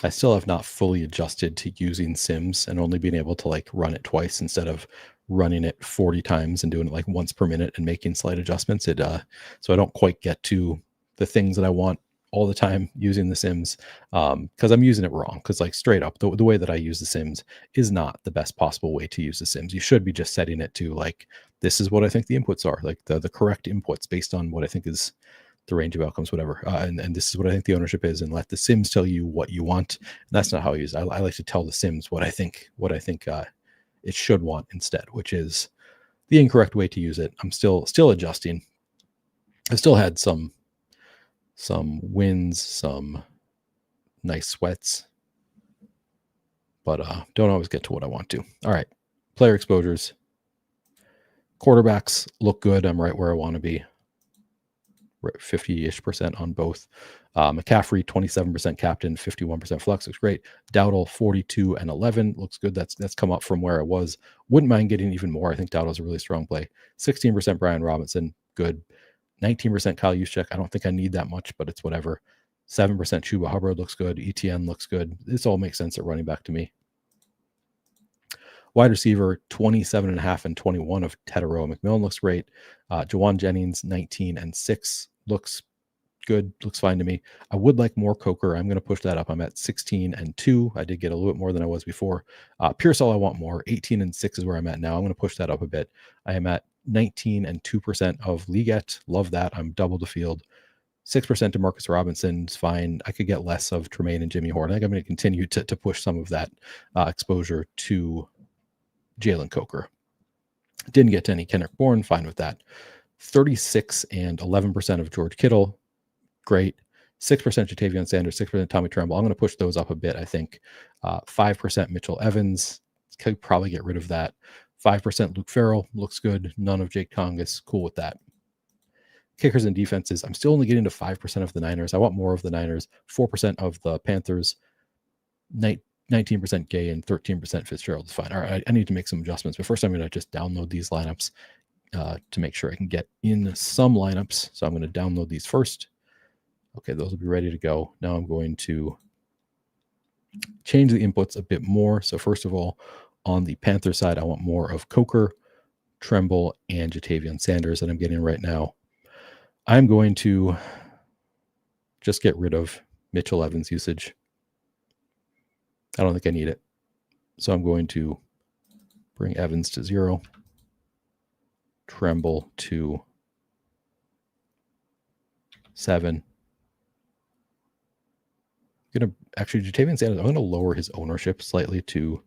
I still have not fully adjusted to using sims and only being able to like run it twice instead of running it 40 times and doing it like once per minute and making slight adjustments. So I don't quite get to the things that I want all the time using the sims, because I'm using it wrong. Because like straight up, the way that I use the sims is not the best possible way to use the sims. You should be just setting it to like, this is what I think the inputs are, like the correct inputs based on what I think is the range of outcomes, whatever. And this is what I think the ownership is, and let the sims tell you what you want. And that's not how I use it. I like to tell the sims what I think it should want instead, which is the incorrect way to use it. I'm still adjusting. I've still had some wins, some nice sweats, but don't always get to what I want to. All right, player exposures. Quarterbacks look good. I'm right where I want to be. 50-ish% on both. McCaffrey, 27% captain, 51% flex, looks great. Dowdle, 42 and 11, looks good. That's come up from where I was. Wouldn't mind getting even more. I think Dowdle's a really strong play. 16% Brian Robinson, good. 19% Kyle Juszczyk. I don't think I need that much, but it's whatever. 7% Chuba Hubbard looks good. ETN looks good. This all makes sense at running back to me. Wide receiver, 27.5 and 21 of Tetairoa McMillan looks great. Jawan Jennings, 19 and 6 looks good. Looks fine to me. I would like more Coker. I'm going to push that up. I'm at 16 and 2. I did get a little bit more than I was before. Pearsall, I want more. 18 and 6 is where I'm at now. I'm going to push that up a bit. I am at 19 and 2% of Liget. Love that. I'm double the field. 6% DeMarcus Robinson's fine. I could get less of Tremaine and Jimmy Horn. I think I'm going to continue to push some of that exposure to Jalen Coker. Didn't get to any Kendrick Bourne. Fine with that. 36 and 11% of George Kittle. Great. 6% Jatavian Sanders, 6% Tommy Tremble. I'm going to push those up a bit, I think. 5% Mitchell Evans. Could probably get rid of that. 5% Luke Farrell. Looks good. None of Jake Tongas. Cool with that. Kickers and defenses. I'm still only getting to 5% of the Niners. I want more of the Niners. 4% of the Panthers. 19% Gay and 13% Fitzgerald is fine. All right, I need to make some adjustments. But first, I'm going to just download these lineups to make sure I can get in some lineups. So I'm going to download these first. Okay, those will be ready to go. Now I'm going to change the inputs a bit more. So first of all, on the Panther side, I want more of Coker, Tremble, and Jatavian Sanders that I'm getting right now. I'm going to just get rid of Mitchell Evans usage. I don't think I need it. So I'm going to bring Evans to 0, Tremble to 7. I'm going to actually, Jatavian Sanders, I'm going to lower his ownership slightly to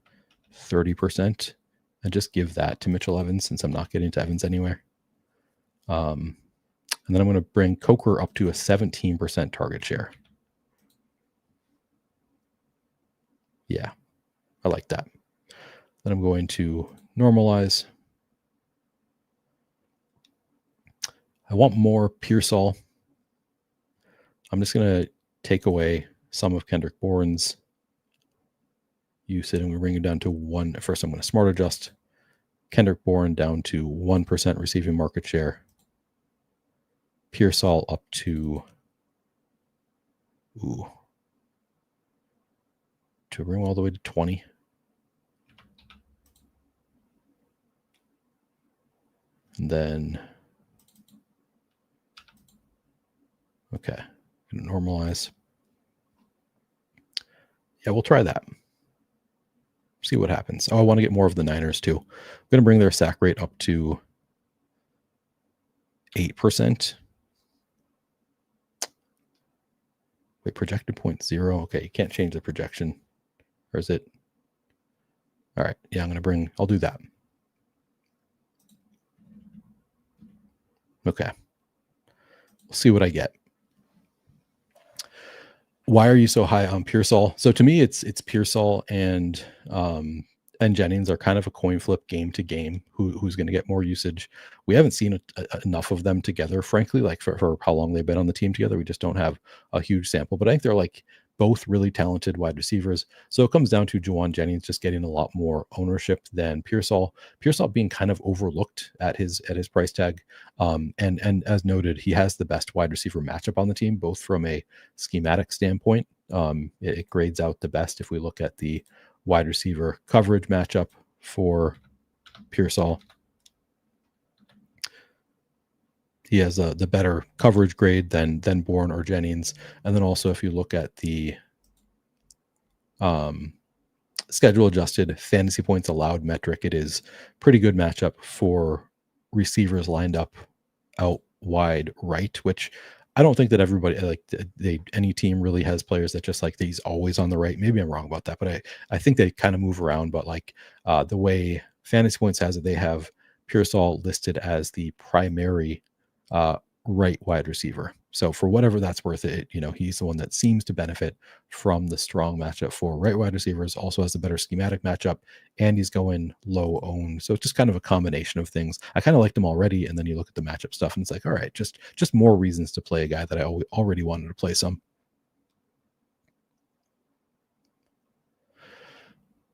30% and just give that to Mitchell Evans since I'm not getting to Evans anywhere. And then I'm going to bring Coker up to a 17% target share. Yeah, I like that. Then I'm going to normalize. I want more Pearsall. I'm just going to take away some of Kendrick Bourne's usage. I'm going to bring it down to 1. First, I'm going to smart adjust Kendrick Bourne down to 1% receiving market share. Pearsall up to bring all the way to 20. And then, okay, normalize. Yeah, we'll try that. See what happens. Oh, I want to get more of the Niners too. I'm going to bring their sack rate up to 8%. Wait, projected 0.0. Okay, you can't change the projection. Or is it? All right. Yeah, I'll do that. Okay. We'll see what I get. Why are you so high on Pearsall? So to me, it's Pearsall and Jennings are kind of a coin flip game to game. Who's going to get more usage? We haven't seen enough of them together, frankly. Like for how long they've been on the team together, we just don't have a huge sample. But I think they're like both really talented wide receivers. So it comes down to Juwan Jennings just getting a lot more ownership than Pearsall. Pearsall being kind of overlooked at his price tag. And as noted, he has the best wide receiver matchup on the team, both from a schematic standpoint. It grades out the best if we look at the wide receiver coverage matchup for Pearsall. He has the better coverage grade than Bourne or Jennings. And then also if you look at the schedule adjusted fantasy points allowed metric, it is pretty good matchup for receivers lined up out wide right, which I don't think that everybody any team really has players that just like he's always on the right. Maybe I'm wrong about that, but I think they kind of move around. But like the way fantasy points has it, they have Pearsall listed as the primary right wide receiver. So for whatever that's worth it, he's the one that seems to benefit from the strong matchup for right wide receivers, also has a better schematic matchup, and he's going low owned. So it's just kind of a combination of things. I kind of liked him already, and then you look at the matchup stuff and it's like, all right, just more reasons to play a guy that I already wanted to play some.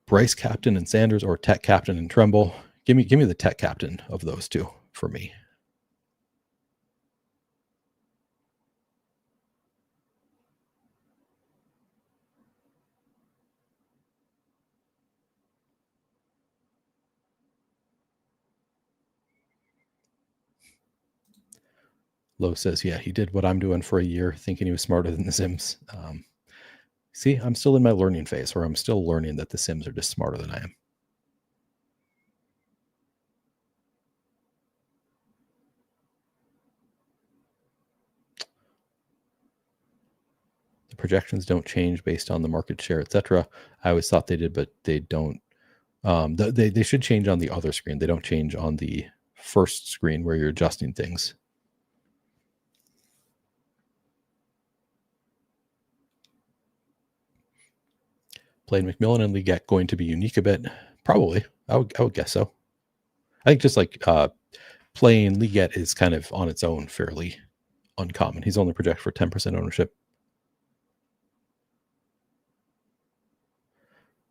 Bryce captain and Sanders, or Tech captain and Tremble. Give me the Tech captain of those two for me. Lowe says, yeah, he did what I'm doing for a year, thinking he was smarter than the Sims. See, I'm still in my learning phase, where I'm still learning that the Sims are just smarter than I am. The projections don't change based on the market share, etc. I always thought they did, but they don't. They should change on the other screen. They don't change on the first screen where you're adjusting things. Playing McMillan and Leggett going to be unique a bit? Probably. I would guess so. I think just like playing Leggett is kind of on its own fairly uncommon. He's only projected for 10% ownership.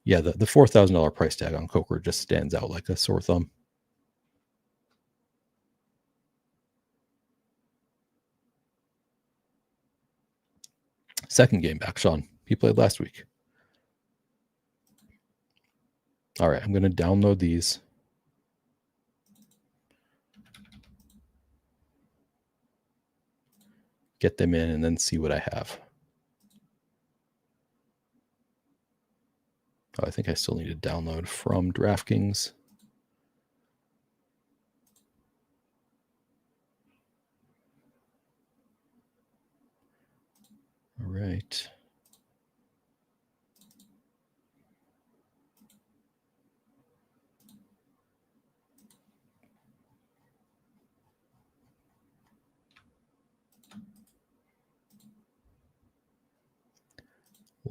Yeah, the $4,000 price tag on Coker just stands out like a sore thumb. Second game back, Sean. He played last week. All right, I'm going to download these. Get them in and then see what I have. Oh, I think I still need to download from DraftKings. All right.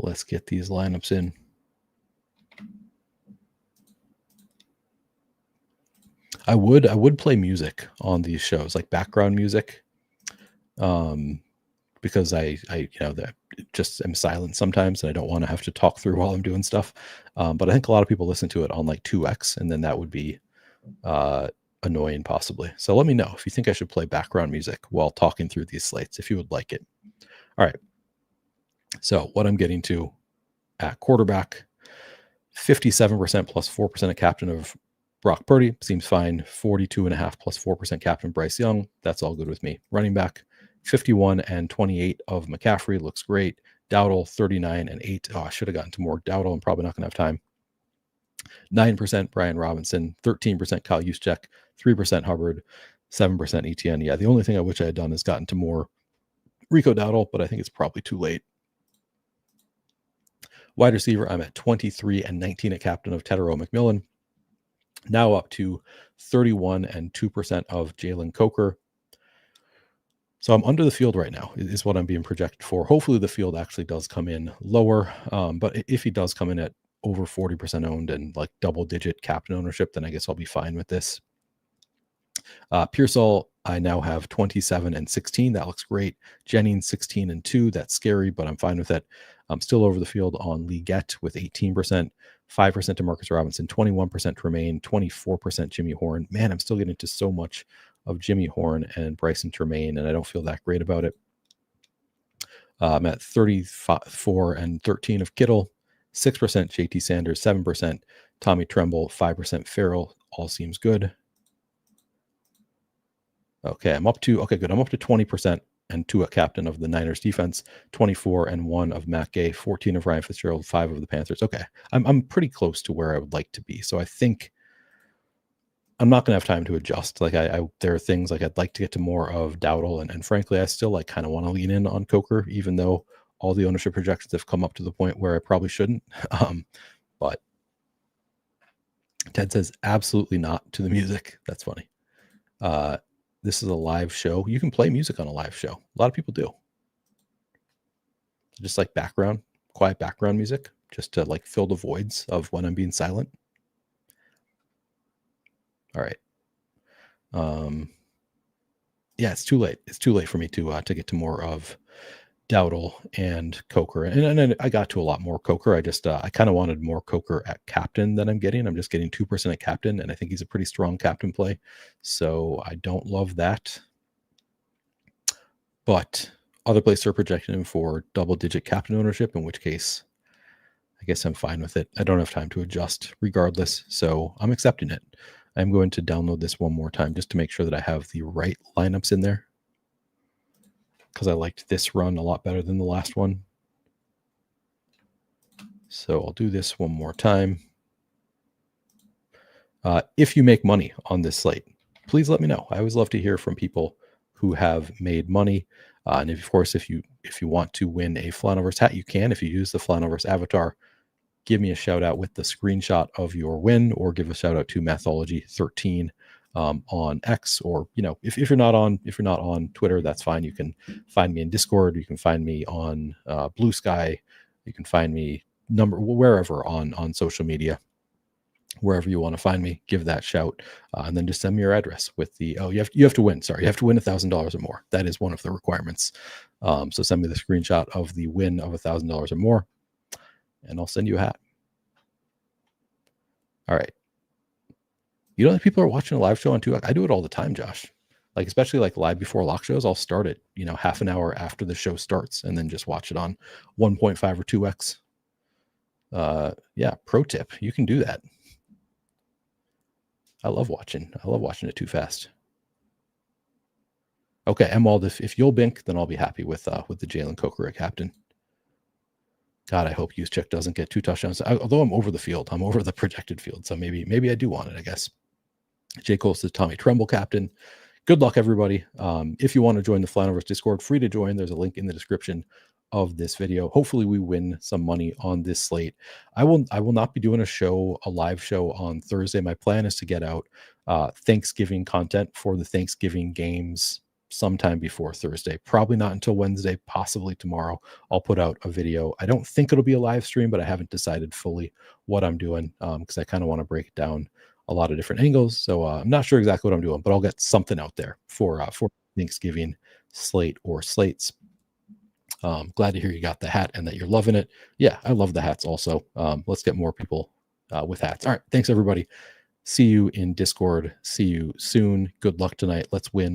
Let's get these lineups in. I would play music on these shows, like background music, because I that just am silent sometimes, and I don't want to have to talk through while I'm doing stuff. But I think a lot of people listen to it on like 2x, and then that would be annoying possibly. So let me know if you think I should play background music while talking through these slates, if you would like it. All right. So what I'm getting to at quarterback, 57% plus 4% a captain of Brock Purdy seems fine. 42.5 plus 4% captain Bryce Young. That's all good with me. Running back, 51 and 28 of McCaffrey looks great. Dowdle, 39 and 8. Oh, I should have gotten to more Dowdle. I'm probably not going to have time. 9% Brian Robinson, 13% Kyle Juszczyk, 3% Hubbard, 7% ETN. Yeah, the only thing I wish I had done is gotten to more Rico Dowdle, but I think it's probably too late. Wide receiver, I'm at 23 and 19 at captain of Tedero McMillan. Now up to 31 and 2% of Jalen Coker. So I'm under the field right now is what I'm being projected for. Hopefully the field actually does come in lower. But if he does come in at over 40% owned and like double digit captain ownership, then I guess I'll be fine with this. Pearsall, I now have 27 and 16. That looks great. Jennings, 16 and 2. That's scary, but I'm fine with it. I'm still over the field on Leggett with 18%, 5% to Marcus Robinson, 21% to Tremaine, 24% Jimmy Horn. Man, I'm still getting to so much of Jimmy Horn and Bryson Tremaine, and I don't feel that great about it. I'm at 34 and 13 of Kittle, 6% JT Sanders, 7% Tommy Tremble, 5% Farrell. All seems good. Okay, I'm up to 20% and 2 a captain of the Niners defense, 24 and 1 of Matt Gay, 14 of Ryan Fitzgerald, 5 of the Panthers. Okay, I'm pretty close to where I would like to be. So I think I'm not going to have time to adjust. Like there are things like I'd like to get to more of Dowdle, and frankly, I still like kind of want to lean in on Coker, even though all the ownership projections have come up to the point where I probably shouldn't. But Ted says absolutely not to the music. That's funny. This is a live show. You can play music on a live show. A lot of people do. Just like quiet background music, just to like fill the voids of when I'm being silent. All right. Yeah, it's too late. It's too late for me to get to more of Dowdle and Coker. And I got to a lot more Coker. I just, I kind of wanted more Coker at captain than I'm getting. I'm just getting 2% at captain, and I think he's a pretty strong captain play. So I don't love that. But other places are projecting him for double-digit captain ownership, in which case I guess I'm fine with it. I don't have time to adjust regardless, so I'm accepting it. I'm going to download this one more time just to make sure that I have the right lineups in there, because I liked this run a lot better than the last one. So I'll do this one more time. If you make money on this slate, please let me know. I always love to hear from people who have made money. And of course, if you want to win a Flaniverse hat, you can. If you use the Flaniverse avatar, give me a shout out with the screenshot of your win, or give a shout out to Mathology13 on X, or if you're not on Twitter, that's fine. You can find me in Discord. You can find me on Blue Sky. You can find me wherever on social media. Wherever you want to find me, give that shout, and then just send me your address with the you have to win. Sorry, you have to win $1,000 or more. That is one of the requirements. So send me the screenshot of the win of $1,000 or more, and I'll send you a hat. All right. You know that people are watching a live show on 2X. I do it all the time, Josh. Like especially like live before lock shows, I'll start it half an hour after the show starts, and then just watch it on 1.5 or 2X. Yeah, pro tip: you can do that. I love watching it too fast. Okay, Emwald, if you'll bink, then I'll be happy with the Jalen Coker at captain. God, I hope Juszczyk doesn't get 2 touchdowns. Although I'm over the field, I'm over the projected field, so maybe I do want it, I guess. J. Cole says Tommy Tremble captain. Good luck, everybody. If you want to join the Flaniverse Discord, free to join. There's a link in the description of this video. Hopefully we win some money on this slate. I will not be doing a live show on Thursday. My plan is to get out Thanksgiving content for the Thanksgiving games sometime before Thursday. Probably not until Wednesday, possibly tomorrow. I'll put out a video. I don't think it'll be a live stream, but I haven't decided fully what I'm doing, because I kind of want to break it down a lot of different angles. So I'm not sure exactly what I'm doing, but I'll get something out there for Thanksgiving slate or slates. Glad to hear you got the hat and that you're loving it. Yeah, I love the hats also. Let's get more people with hats. All right. Thanks, everybody. See you in Discord. See you soon. Good luck tonight. Let's win.